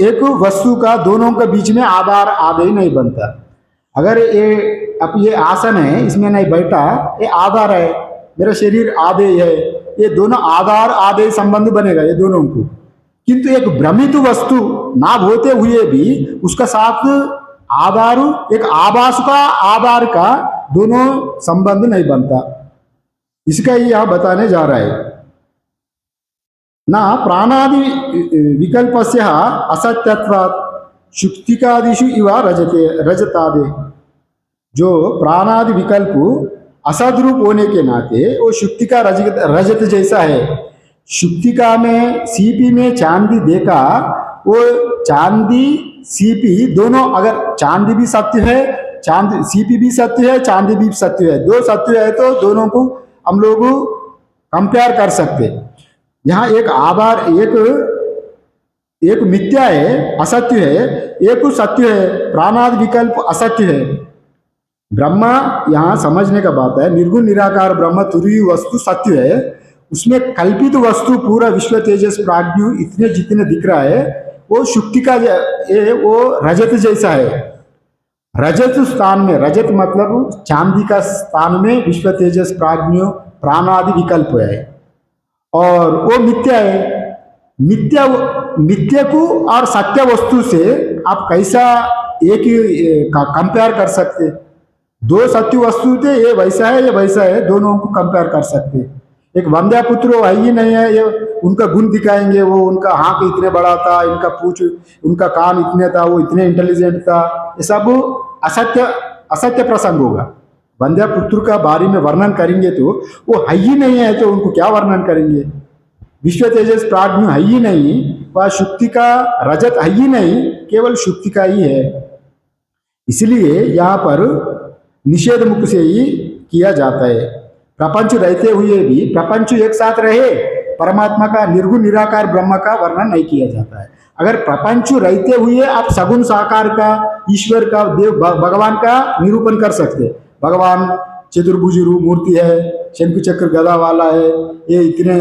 एक वस्तु का दोनों के बीच में आधार आदेय नहीं बनता। अगर ये अब ये आसन है, इसमें नहीं बैठा, ये आधार है, मेरा शरीर आदेय है, ये दोनों आधार आदेय संबंध बनेगा ये दोनों को। किंतु एक भ्रमित वस्तु ना होते हुए भी उसका साथ आधार एक आभास का आधार का दोनों संबंध नहीं बनता। इसका ही यह बताने जा रहा है। ना प्राणादि विकल्पस्य असत्यत्वात् शुक्तिकादिषु इव रजतादे। जो प्राणादि विकल्प असद्रूप होने के नाते वो शुक्तिका रजत जैसा है। शुक्तिका में सीपी में चांदी देखा, वो चांदी सीपी दोनों, अगर चांदी भी सत्य है, चांदी सीपी भी सत्य है, चांदी भी सत्य है, दो सत्य है तो दोनों को हम लोग कंपेयर कर सकते। यहाँ एक आधार एक मिथ्या है, असत्य है, एक सत्य है, प्राणादि विकल्प असत्य है। ब्रह्मा यहाँ समझने का बात है, निर्गुण निराकार ब्रह्म तुरीय वस्तु सत्य है, उसमें कल्पित वस्तु पूरा विश्व तेजस प्राज्ञ इतने जितने दिख रहा है वो शुक्ति का वो रजत जैसा है। रजत स्थान में, रजत मतलब चांदी का स्थान में विश्व तेजस प्राज्ञ प्राणादि विकल्प है और वो मिथ्या है। मिथ्या को और सत्य वस्तु से आप कैसा एक ही कंपेयर कर सकते? दो सत्य वस्तु थे, ये वैसा है ये वैसा है, दोनों को कंपेयर कर सकते। एक वंद्या पुत्र है ही नहीं है, ये उनका गुण दिखाएंगे, वो उनका आंख इतने बड़ा था, इनका पूछ, उनका कान इतने था, वो इतने इंटेलिजेंट था, ये सब असत्य प्रसंग होगा। वंद्या पुत्र का बारे में वर्णन करेंगे तो वो है ही नहीं है, तो उनको क्या वर्णन करेंगे? विश्व तेजस प्राज्ञ है ही नहीं, वह शुक्ति का रजत है ही नहीं, केवल शुक्ति का ही है। इसलिए यहाँ पर निषेध मुख से ही किया जाता है। प्रपंच रहते हुए भी प्रपंच एक साथ रहे, परमात्मा का निर्गुण निराकार ब्रह्म का वर्णन नहीं किया जाता है। अगर प्रपंच रहते हुए आप सगुण साकार का, ईश्वर का, देव भगवान का निरूपण कर सकते। भगवान चतुर्भुज मूर्ति है, शंख चक्र गदा वाला है, ये इतने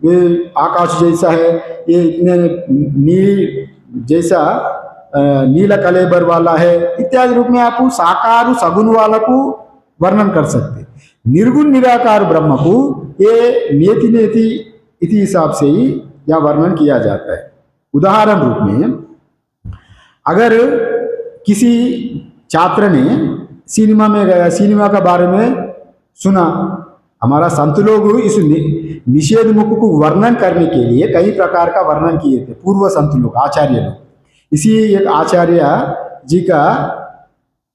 ये आकाश जैसा है, ये इतने नील जैसा नीला कलेबर वाला है, इत्यादि रूप में आप साकार सगुण वाला को वर्णन कर सकते। निर्गुण निराकार ब्रह्म को ये नेति नेति इति हिसाब से ही यह वर्णन किया जाता है। उदाहरण रूप में अगर किसी छात्र ने सिनेमा में गया, सिनेमा के बारे में सुना, हमारा संत लोग इस निषेध मुख को वर्णन करने के लिए कई प्रकार का वर्णन किए थे, पूर्व संत लोग, आचार्य लोग। इसी एक आचार्य जी का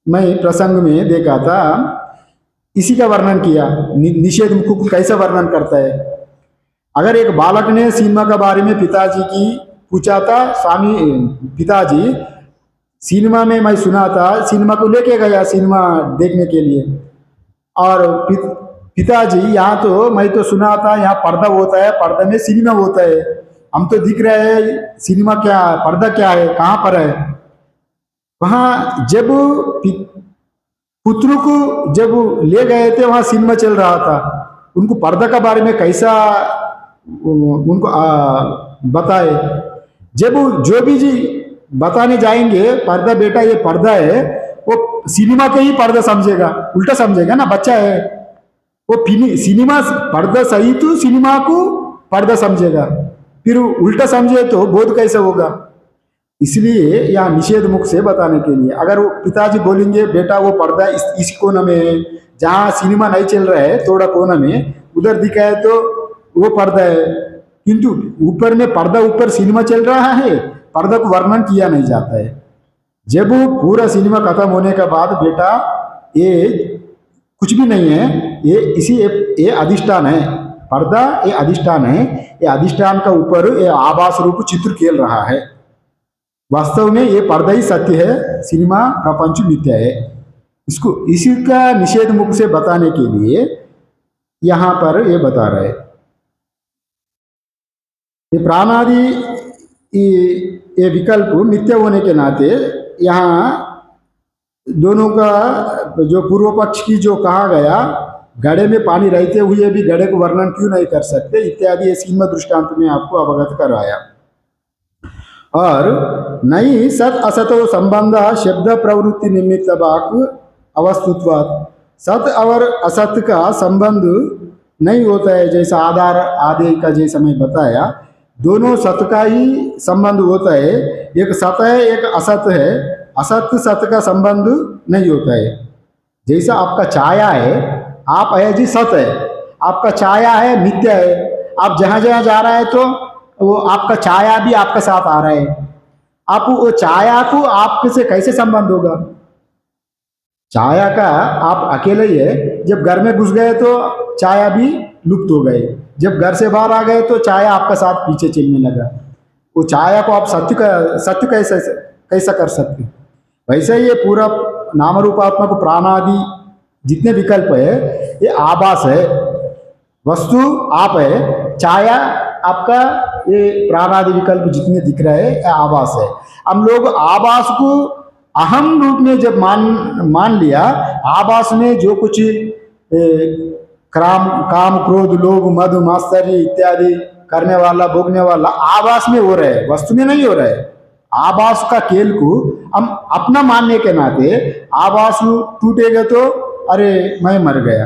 मैं प्रसंग में देखा था, इसी का वर्णन किया, निषेध मुख को कैसा वर्णन करता है। अगर एक बालक ने सिनेमा के बारे में पिताजी की पूछा था, स्वामी पिताजी सिनेमा में मैं सुना था, सिनेमा को लेके गया सिनेमा देखने के लिए, और पिताजी यहाँ तो मैं तो सुना था यहाँ पर्दा होता है, पर्दे में सिनेमा होता है, हम तो दिख रहे हैं सिनेमा क्या, पर्दा क्या है, कहाँ पर है। वहाँ जब पुत्र को जब ले गए थे, वहाँ सिनेमा चल रहा था, उनको पर्दा के बारे में कैसा उनको बताए। जब जो भी जी बताने जाएंगे, पर्दा बेटा ये पर्दा है, वो सिनेमा के ही पर्दा समझेगा, उल्टा समझेगा ना, बच्चा है वो सिनेमा पर्दा सही तो सिनेमा को पर्दा समझेगा, फिर उल्टा समझे तो बोध कैसे होगा। इसलिए यहाँ निषेध मुख से बताने के लिए, अगर वो पिताजी बोलेंगे बेटा वो पर्दा इस कोना में है, जहाँ सिनेमा नहीं चल रहा है थोड़ा कोना में उधर दिखा है तो वो पर्दा है, किंतु ऊपर में पर्दा, ऊपर सिनेमा चल रहा है, पर्दा को वर्णन किया नहीं जाता है। जब वो पूरा सिनेमा खत्म होने के बाद बेटा ये कुछ भी नहीं है। ये अधिष्ठान है। पर्दा ये अधिष्ठान है। ये अधिष्ठान का ऊपर ये आभास रूप चित्र खेल रहा है। वास्तव में ये पर्दा ही सत्य है, सिनेमा प्रपंच मिथ्या है। इसको इसी का निषेध मुख से बताने के लिए यहाँ पर ये बता रहे हैं। ये प्राणादि ये विकल्प मिथ्य होने के नाते यहाँ दोनों का जो पूर्व पक्ष की जो कहा गया, घड़े में पानी रहते हुए भी घड़े को वर्णन क्यों नहीं कर सकते इत्यादि ये सीमा दृष्टांत में आपको अवगत कराया। और नहीं सत असतो संबंध शब्द प्रवृत्ति निमित्त वाक अवस्तुत्वात्। सत और असत का संबंध नहीं होता है, जैसा आधार आदि का जैसा मैं बताया, दोनों सत का ही संबंध होता है। एक सत है एक असत है, असत सत का संबंध नहीं होता है। जैसा आपका छाया है, आप है जी सत है, आपका छाया है मिथ्या है। आप जहाँ जहाँ जा रहा है तो वो आपका छाया भी आपके साथ आ रहा है। आप वो छाया को आपके से कैसे संबंध होगा? छाया का आप अकेले ही है, जब घर में घुस गए तो छाया भी लुप्त हो गए, जब घर से बाहर आ गए तो छाया आपका साथ पीछे चलने लगा। वो छाया को आप सत्य कैसा कर सकते? वैसे ये पूरा नाम रूपात्मक प्राणादि जितने विकल्प है ये आभास है। वस्तु आप है, छाया आपका, ये प्राणादि विकल्प जितने दिख रहे हैं ये आभास है। हम लोग आभास को अहम रूप में जब मान लिया, आभास में जो कुछ काम क्रोध लोभ मद मात्सर्य इत्यादि करने वाला भोगने वाला आभास में हो रहे हैं, वस्तु में नहीं हो रहा है। आभास का खेल को हम अपना मानने के नाते आभास टूटेगा तो अरे मैं मर गया,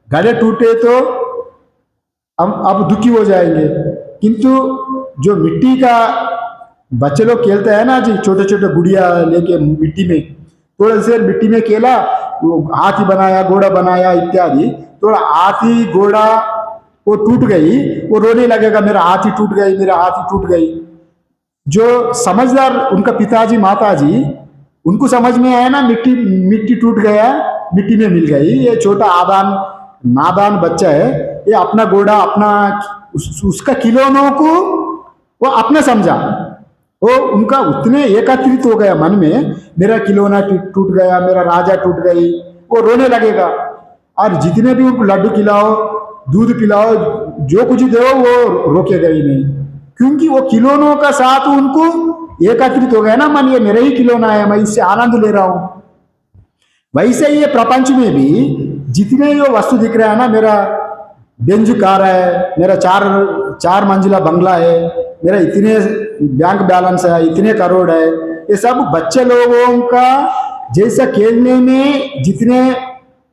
घड़े टूटे तो हम अब दुखी हो जाएंगे। किंतु जो मिट्टी का बच्चे लोग खेलते हैं ना जी, छोटे छोटे गुड़िया लेके मिट्टी में, थोड़ा से मिट्टी में खेला, वो हाथी बनाया घोड़ा बनाया इत्यादि, थोड़ा हाथी घोड़ा वो टूट गई, वो रोने लगेगा मेरा हाथी टूट गई, मेरा हाथी टूट गई। जो समझदार उनका पिताजी माताजी, उनको समझ में आया ना मिट्टी टूट गया, मिट्टी में मिल गई। ये छोटा नादान बच्चा है, ये अपना घोड़ा अपना उसका खिलौनों को वो अपना समझा, वो उनका उतने एकत्रित हो गया मन में, मेरा खिलौना टूट गया, मेरा राजा टूट गई, वो रोने लगेगा। और जितने भी उनको लड्डू खिलाओ दूध पिलाओ जो कुछ दो वो रोकेगा ही नहीं, क्योंकि वो खिलौनों का साथ उनको एकत्रित हो गया ना मन, ये मेरा ही खिलौना है, मैं इससे आनंद ले रहा हूं। वैसे ही ये प्रपंच में भी जितने जो वस्तु दिख रहा है ना, मेरा बेंज कार है, मेरा चार मंजिला बंगला है, मेरा इतने बैंक बैलेंस है, इतने करोड़ है, ये सब बच्चे लोगों का जैसा खेलने में जितने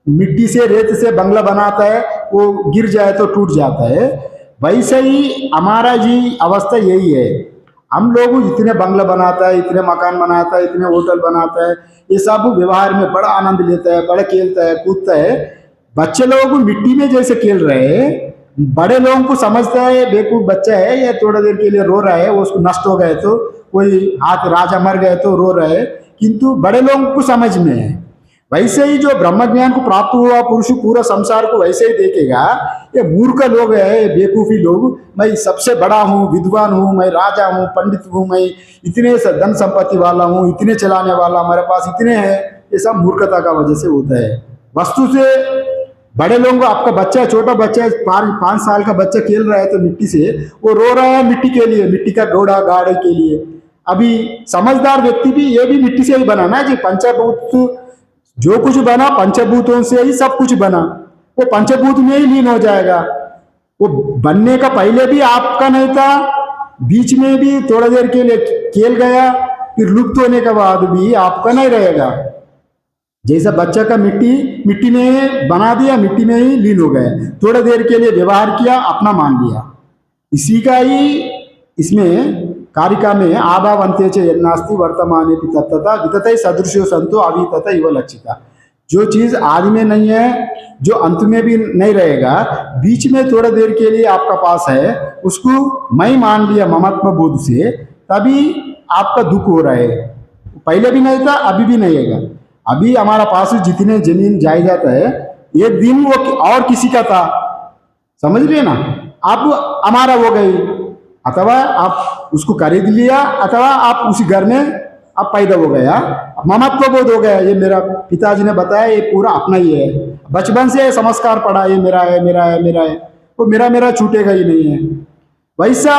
मिट्टी से रेत से बंगला बनाता है वो गिर जाए तो टूट जाता है, वैसे ही हमारा जी अवस्था यही है। हम लोग इतने बंगला बनाता है, इतने मकान बनाता है, इतने होटल बनाता है, ये सब व्यवहार में बड़ा आनंद लेता है, बड़ा खेलता है कूदता है। बच्चे लोग मिट्टी में जैसे खेल रहे हैं, बड़े लोगों को समझता है बेवकूफ बच्चा है, या थोड़ा देर के लिए रो रहा है, वो उसको नष्ट हो गए तो कोई हाथ राजा मर गए तो रो रहे हैं, किंतु बड़े लोगों को समझ में है। वैसे ही जो ब्रह्म ज्ञान को प्राप्त हुआ पुरुष पूरा संसार को वैसे ही देखेगा। ये मूर्ख लोग है, बेवकूफी लोग, मैं सबसे बड़ा हूँ, विद्वान हूँ, मैं राजा हूँ, पंडित हूँ, मैं इतने धन संपत्ति वाला हूँ, इतने चलाने वाला हमारे पास इतने हैं, ये सब मूर्खता का वजह से होता है। वस्तु से बड़े लोगों को, आपका बच्चा छोटा बच्चा 5 साल का बच्चा खेल रहा है तो मिट्टी से, वो रो रहा है मिट्टी के लिए, मिट्टी का घोड़ा गाड़े के लिए। अभी समझदार व्यक्ति भी ये भी मिट्टी से ही बना ना जी, पंचभूत जो कुछ बना पंचभूतों से ही सब कुछ बना, वो पंचभूत में ही लीन हो जाएगा। वो बनने का पहले भी आपका नहीं था, बीच में भी थोड़ा देर के लिए खेल गया, फिर लुप्त होने के बाद भी आपका नहीं रहेगा। जैसा बच्चा का मिट्टी में बना दिया, मिट्टी में ही लीन हो गए, थोड़ा देर के लिए व्यवहार किया, अपना मान लिया। इसी का ही इसमें कारिका में आभावंते च यन्नास्ति वर्तमाने भी तत्तता विततै सदृश्यो संतो अवितत इव लक्षिता। जो चीज आदि में नहीं है, जो अंत में भी नहीं रहेगा, बीच में थोड़ा देर के लिए आपका पास है, उसको मैं मान लिया ममत्व बोध से, तभी आपका दुख हो रहा है। पहले भी नहीं था, अभी भी नहीं है। अभी हमारा पास जितने जमीन जायदाद है, एक दिन वो और किसी का था, समझ रहे ना। आप हमारा हो गई, अथवा आप उसको खरीद लिया, अथवा आप उसी घर में आप पैदा हो गया, ममत्व बोध हो गया, ये मेरा पिताजी ने बताया, ये पूरा अपना ही है। बचपन से संस्कार पड़ा, ये मेरा है मेरा है मेरा है, वो मेरा मेरा छूटेगा ही नहीं है, वैसा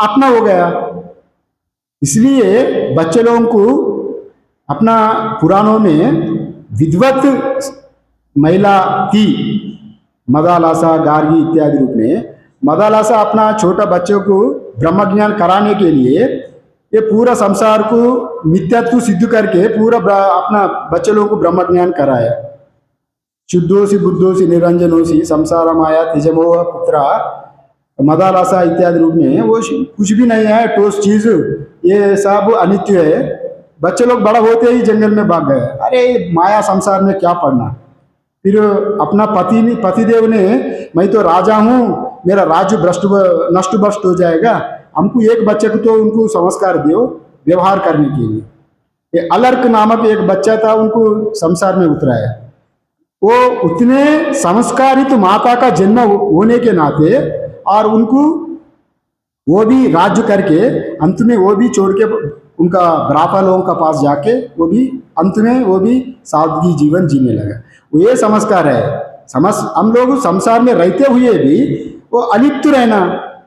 अपना हो गया। इसलिए बच्चे लोगों को अपना पुराणों में विद्वत महिला थी, मदालासा, गार्गी इत्यादि रूप में। मदालासा अपना छोटा बच्चों को ब्रह्म ज्ञान कराने के लिए ये पूरा संसार को मिथ्यात्व सिद्ध करके पूरा अपना बच्चे लोगों को ब्रह्म ज्ञान कराया। शुद्धोसी बुद्धोसी निरंजनोसी संसार माया तिजमोह पुत्रा, मदालासा इत्यादि रूप में वो कुछ भी नहीं है, ठोस चीज, ये सब अनित्य है। बच्चे लोग बड़ा होते ही जंगल में भाग गए, अरे माया संसार में क्या पढ़ना। फिर अपना पतिदेव ने, मैं तो राजा हूँ, मेरा राज्य नष्ट भ्रष्ट हो जाएगा, हमको एक बच्चे को तो उनको संस्कार दो व्यवहार करने के लिए। ये अलर्क नामक एक बच्चा था, उनको संसार में उतराया। वो उतने संस्कारित माता का जन्म होने के नाते, और उनको वो भी राज्य करके अंत में वो भी छोड़ के उनका भ्राता लोगों का पास जाके वो भी अंत में वो भी सादगी जीवन जीने लगा। वो ये संस्कार है। हम लोग संसार में रहते हुए भी वो अलिप्त रहना,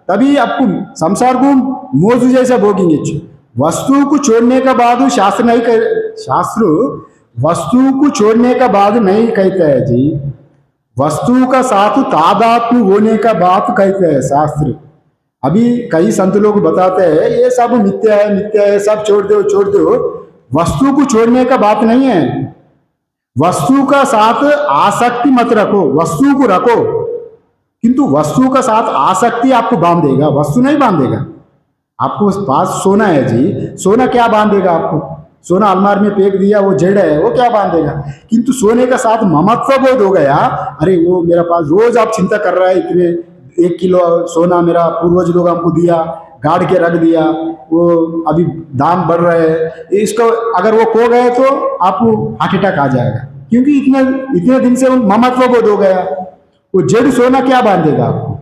तभी आपको संसार को मौज जैसा भोगेंगे। वस्तु को छोड़ने का बाद शास्त्र नहीं कह, शास्त्र वस्तु को छोड़ने का बाद नहीं कहता है जी, वस्तु का साथ तादात्म्य होने का बात कहते हैं शास्त्र। अभी कई संत लोग बताते हैं ये सब मिथ्या है, सब छोड़ दो छोड़ दो। वस्तु को छोड़ने का बात नहीं है, वस्तु का साथ आसक्ति मत रखो, वस्तु को रखो, किंतु वस्तु का साथ आसक्ति आपको बांधेगा, वस्तु नहीं बांधेगा। आपको पास सोना है जी, सोना क्या बांधेगा आपको? सोना अलमार में फेंक दिया, वो जड़ है, वो क्या बांधेगा? किंतु सोने का साथ ममत्व बोध हो गया, अरे वो मेरा पास रोज आप चिंता कर रहा है, इतने 1 किलो सोना मेरा पूर्वज लोग हमको दिया, गाड़ के रख दिया, वो अभी दाम बढ़ रहे हैं, इसको अगर वो खो गए तो आपको हार्ट अटैक आ जाएगा, क्योंकि इतने दिन से ममत्व बोध हो गया। वो जड़ सोना क्या बांधेगा आपको?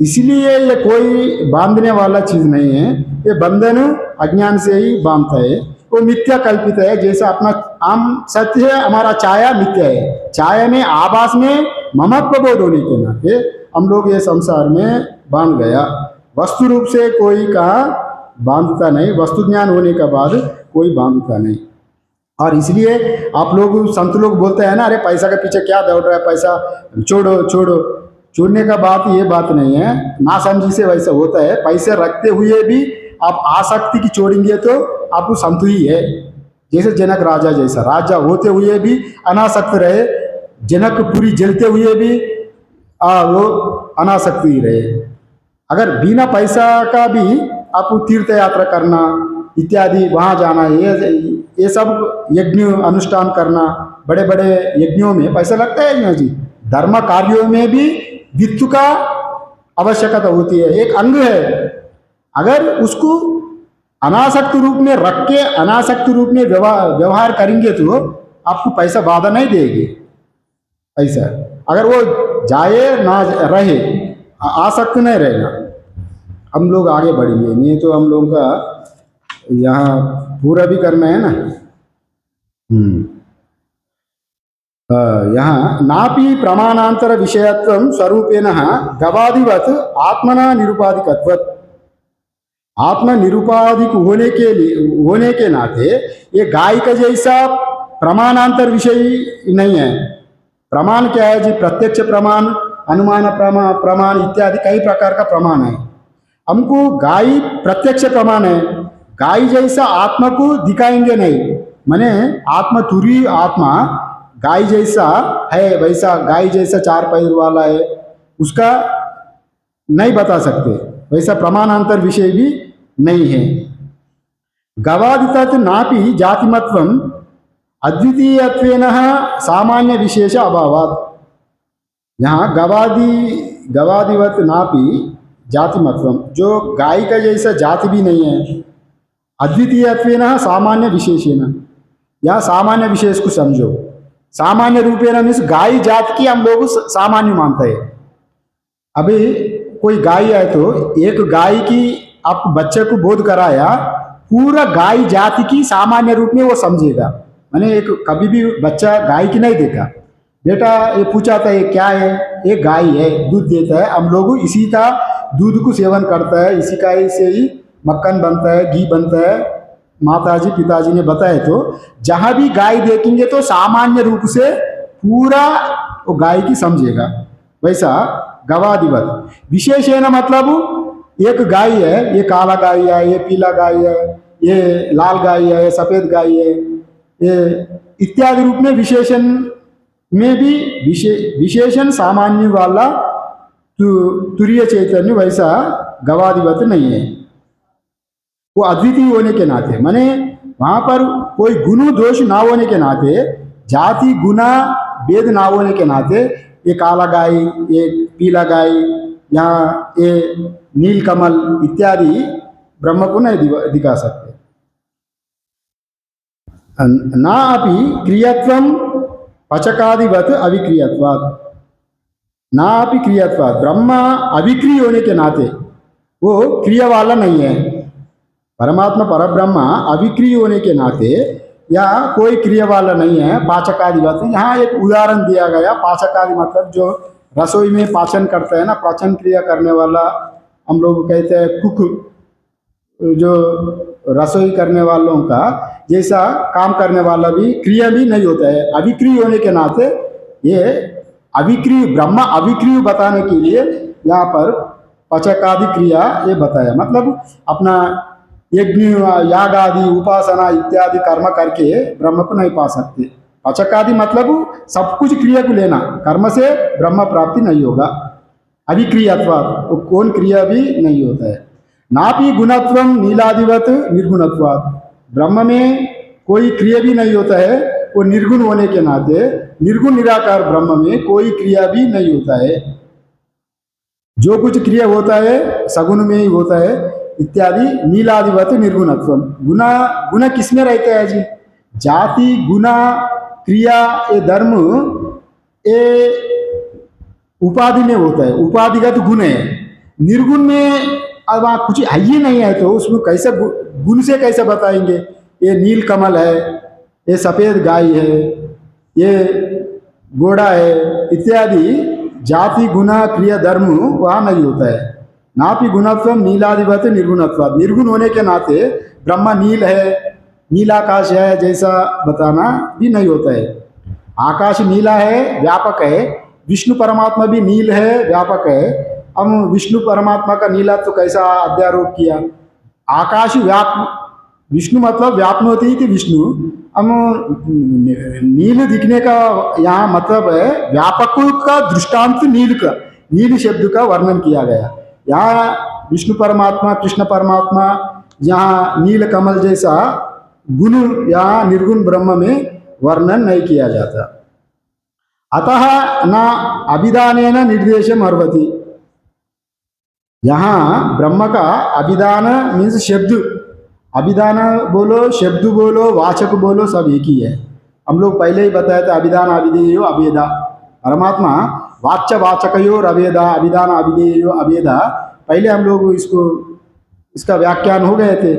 इसलिए ये कोई बांधने वाला चीज नहीं है, ये बंधन अज्ञान से ही बांधता है, वो मिथ्या कल्पित है। जैसा अपना आम सत्य है, हमारा छाया मिथ्या है, छाया में आभास में ममत्व बोध होने के नाते हम लोग ये संसार में बांध गया। वस्तु रूप से कोई कहा बांधता नहीं, वस्तु ज्ञान होने के बाद कोई बांधता नहीं। और इसलिए आप लोग संत लोग बोलते हैं ना, अरे पैसा के पीछे क्या दौड़ रहा है, पैसा छोड़ो छोड़ो। छोड़ने का बात ये बात नहीं है, ना समझी से वैसा होता है। पैसे रखते हुए भी आप आसक्ति की छोड़ेंगे तो आपको संत ही है। जैसे जनक राजा जैसा, राजा होते हुए भी अनासक्त रहे, जनकपुरी जलते हुए भी वो अनासक्त ही रहे। अगर बिना पैसा का भी आपको तीर्थ यात्रा करना इत्यादि, वहाँ जाना, ये सब यज्ञ अनुष्ठान करना, बड़े बड़े यज्ञों में पैसा लगता है ना जी। धर्म कार्यों में भी वित्त का आवश्यकता होती है, एक अंग है। अगर उसको अनासक्त रूप में रख के अनासक्त रूप में व्यवहार करेंगे तो आपको पैसा बाधा नहीं देगी। पैसा अगर वो जाए ना रहे, आसक्त नहीं रहेगा, हम लोग आगे बढ़ेंगे। नहीं तो हम लोगों का यहाँ पूरा भी करना है ना। यहाँ नापि प्रमाणांतर विषयत्वं स्वरूपेण गवादिवत आत्मना निरुपाधिकत्वत्। आत्मा निरुपाधिक होने के नाते ये गाय का जैसा प्रमाणांतर विषय नहीं है। प्रमाण क्या है जी? प्रत्यक्ष प्रमाण, अनुमान प्रमाण इत्यादि कई प्रकार का प्रमाण है। हमको गाय प्रत्यक्ष प्रमाण है, गाय जैसा आत्मा को दिखाएंगे नहीं। माने आत्मा तुरी आत्मा गाय जैसा है, वैसा गाय जैसा 4 पैर वाला है, उसका नहीं बता सकते, वैसा प्रमाणांतर विषय भी नहीं है। गवादितत् नापि जातिमत्वं अद्वितीयत्वेन सामान्य विशेष अभावात्। यहाँ गवादिवत नापि जातिमत्वं, जो गाय का जैसा जाति भी नहीं है, अद्वितीयत्वेन सामान्य विशेषेण, यहाँ सामान्य विशेष को समझो। सामान्य रूपेण मीन्स गाय जात की हम लोग सामान्य मानते हैं। अभी कोई गाय है तो एक गाय की आप बच्चे को बोध कराया, पूरा गाय जाति की सामान्य रूप में वो समझेगा। मैंने एक कभी भी बच्चा गाय की नहीं देखा, बेटा ये पूछा था ये क्या है, ये गाय है, दूध देता है, हम लोग इसी का दूध को सेवन करता है, इसी का ही से ही मक्खन बनता है, घी बनता है, माताजी पिताजी ने बताया। तो जहां भी गाय देखेंगे तो सामान्य रूप से पूरा वो गाय की समझेगा। वैसा गवादिवत विशेषण मतलब एक गाय है, ये काला गाय है, ये पीला गाय है, ये लाल गाय है, ये सफेद गाय है, ये इत्यादि रूप में विशेषण में भी विशेषण सामान्य वाला तुरीय चैतन्य वैसा गवादिवत नहीं है। वो अद्वितीय होने के नाते, माने वहां पर कोई गुण दोष ना होने के नाते, जाति गुना भेद ना होने के नाते, ये काला गाय, ये पीला गाय, यहाँ ये नील कमल इत्यादि ब्रह्म को नहीं दिखा सकते। ना अपि क्रियत्वम पचकादिवत अविक्रियत्वात्, ना अपि क्रियत्वात्, ब्रह्म अविक्रिय होने के नाते वो क्रिया वाला नहीं है। परमात्मा परब्रह्म अविक्रिय होने के नाते या कोई क्रिया वाला नहीं है। पाचकादिवत, यहाँ एक उदाहरण दिया गया। पाचकादि मतलब जो रसोई में पाचन करता है ना, पाचन क्रिया करने वाला, हम लोग कहते हैं कुक, जो रसोई करने वालों का जैसा काम करने वाला भी क्रिया भी नहीं होता है। अविक्रिय होने के नाते ये अविक्रिय, ब्रह्म अविक्रिय बताने के लिए यहाँ पर पचकादि क्रिया ये बताया। मतलब अपना यज्ञ याग आदि उपासना इत्यादि कर्म करके ब्रह्म को नहीं पा सकते। पचकादि मतलब सब कुछ क्रिया को लेना, कर्म से ब्रह्म प्राप्ति नहीं होगा। अविक्रियत्वात्, वो कौन क्रिया भी नहीं होता है। नापि गुणत्वम नीलादिवत निर्गुणत्वात्, ब्रह्म में कोई क्रिया भी नहीं होता है, वो निर्गुण होने के नाते निर्गुण निराकार ब्रह्म में कोई क्रिया भी नहीं होता है। जो कुछ क्रिया होता है सगुण में ही होता है इत्यादि। नीलादिवत निर्गुणत्वम, गुना गुण किसमें रहता है जी? जाति गुना क्रिया ये धर्म ये उपाधि में होता है, उपाधिगत गुण है। निर्गुण में अब वहाँ कुछ है ही नहीं है तो उसमें कैसे गुण से कैसे बताएंगे? ये नील कमल है, ये सफ़ेद गाय है, ये घोड़ा है इत्यादि जाति गुना क्रिया धर्म वहाँ नहीं होता है। नापि गुणत्व नीलादिवत निर्गुणत्व, निर्गुण होने के नाते ब्रह्म नील है, नीलाकाश है जैसा बताना भी नहीं होता है। आकाश नीला है, व्यापक है, विष्णु परमात्मा भी नील है, व्यापक है। हम विष्णु परमात्मा का नीला तो कैसा अध्यारोप किया? आकाश विष्णु मतलब व्यापनोति थी विष्णु। हम नील दिखने का यहाँ मतलब है व्यापक का दृष्टांत नील का, नील शब्द का वर्णन किया गया। यहाँ विष्णु परमात्मा कृष्ण परमात्मा यहाँ नील कमल जैसा गुण यहाँ निर्गुण ब्रह्म में वर्णन नहीं किया जाता। अतः न अभिधानेन निर्देशम अर्हति, यहाँ ब्रह्म का अभिधान मीन्स शब्द, अभिधान बोलो शब्द बोलो वाचक बोलो सब एक ही है। हम लोग पहले ही बताया था अभिधान अभिधेयो अभेदा, परमात्मा वाच्य वाचकयोर अभेदा, अभिधान अभिधेयो अभेदा, पहले हम लोग इसका व्याख्यान हो गए थे।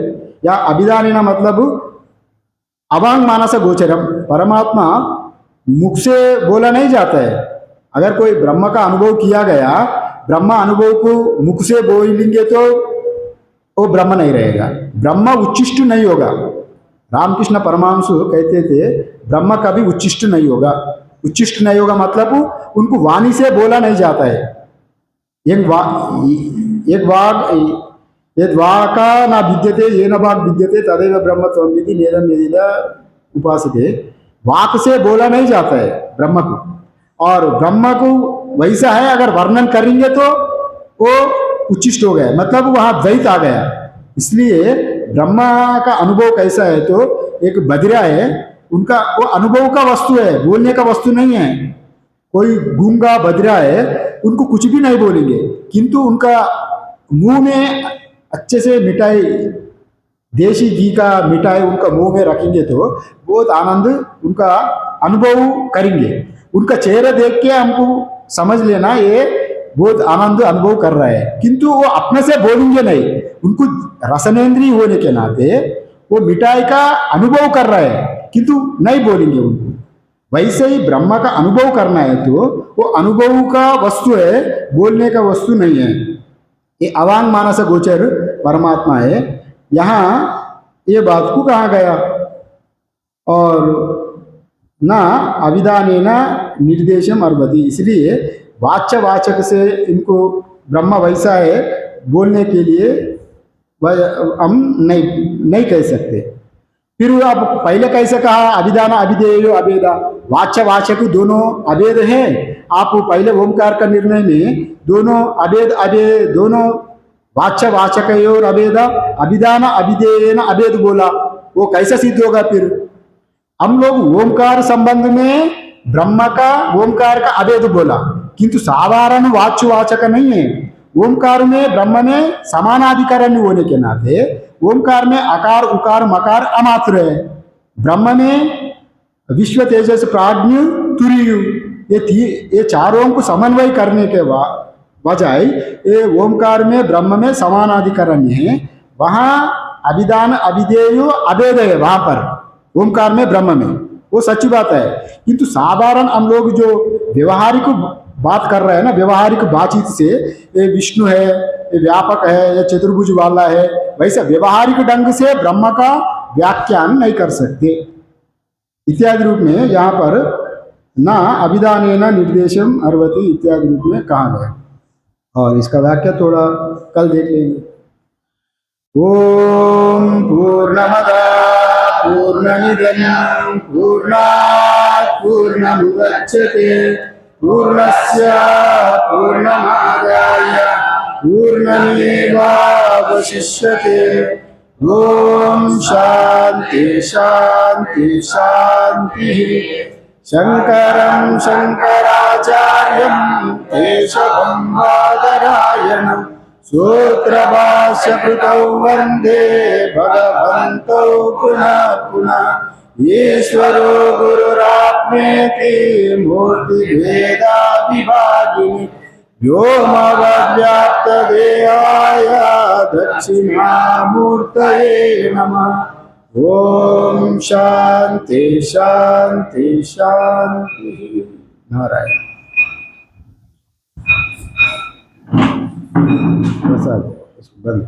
या अभिधान मतलब अवांग मानस गोचरम, परमात्मा मुख से बोला नहीं जाता है। अगर कोई ब्रह्म का अनुभव किया गया, ब्रह्म अनुभव को मुख से बोलेंगे तो वो ब्रह्म नहीं रहेगा, ब्रह्म उच्चिष्ट नहीं होगा। रामकृष्ण परमहंस कहते थे ब्रह्म कभी उच्चिष्ट नहीं होगा। उच्चिष्ट नहीं होगा मतलब उनको वाणी से बोला नहीं जाता है। एक वाका न विद्यते ये न वाक विद्यते तदेव ब्रह्म त्वं विद्धि नेदम यदिदा उपासते, वाक से बोला नहीं जाता है ब्रह्म को। और ब्रह्म को वैसा है, अगर वर्णन करेंगे तो वो उच्चिष्ट हो गया, मतलब वहाँ द्वैत आ गया। इसलिए ब्रह्मा का अनुभव कैसा है तो एक बधिरा है, उनका वो अनुभव का वस्तु है, बोलने का वस्तु नहीं है। कोई गूंगा बधिरा है, उनको कुछ भी नहीं बोलेंगे, किंतु उनका मुंह में अच्छे से मिठाई देशी घी का मिठाई उनका मुंह में रखेंगे तो बहुत आनंद उनका अनुभव करेंगे। उनका चेहरा देख के हमको समझ लेना ये बहुत आनंद अनुभव कर रहा है, किंतु वो अपने से बोलेंगे नहीं। उनको रसनेन्द्रिय होने के नाते वो मिठाई का अनुभव कर रहा है किंतु नहीं बोलेंगे उनको। वैसे ही ब्रह्म का अनुभव करना है तो वो अनुभव का वस्तु है, बोलने का वस्तु नहीं है। ये अवांग मानस गोचर परमात्मा है। यहाँ ये बात को कहा गया और ना अभिधानेन निर्देशम अर्वति, इसलिए वाच्य वाचक से इनको ब्रह्म वैसा है बोलने के लिए हम नहीं कह सकते। फिर आप पहले कैसे कहा अभिधान अभिधेय अभेदा, वाच्य वाचक दोनों अभेद है। आप पहले ओमकार का निर्णय में दोनों अभेद अभेद दोनों वाच्य वाचक और अभेद अभिधान अभिधेय अभेद बोला, वो कैसा सिद्ध होगा? फिर हम लोग ओमकार संबंध में ब्रह्म का ओमकार का अभेद बोला, किंतु साधारण वाच्यवाचक नहीं है। ओमकार में ब्रह्म में समानाधिकरण होने के नाते ओमकार में अकार उकार मकार अमात्र है। ब्रह्म में विश्व तेजस प्राज्ञ तुरीयु, ये चारों को समन्वय करने के बजाय ये ओमकार में ब्रह्म में समानाधिकरण है। वहाँ अभिधान अभिधेय अभेद है, वहां पर ओमकार में ब्रह्म में, वो सच्ची बात है। किंतु साधारण हम लोग जो व्यवहारिक बात कर रहे हैं ना, व्यवहारिक बातचीत से ये विष्णु है, ये व्यापक है, ये चतुर्भुज वाला है, वैसे व्यवहारिक ढंग से ब्रह्म का व्याख्यान नहीं कर सकते इत्यादि रूप में यहाँ पर ना अभिधानेन निर्देशम अर्वति इत्यादि रूप में कहा गया। और इसका वाक्य थोड़ा कल देख लेंगे। ओम पूर्णमदा पूर्णमिदं पूर्णात् पूर्णमुदच्यते पूर्णस्य पूर्णमादाय पूर्णमेवावशिष्यते। ओम शांति शांति शांति। शंकरं शंकराचार्यं केशवं बादरायणं सूत्रभाष्यकृतौ वन्दे भगवन्तौ पुनः पुनः। ईश्वरो गुरुरात्मेति मूर्तिभेदाविभागिनि व्योमवद्व्याप्तदेहाय दक्षिणामूर्तये नमः। ओम शांति शांति शांति। नारायण प्रसाद बंद।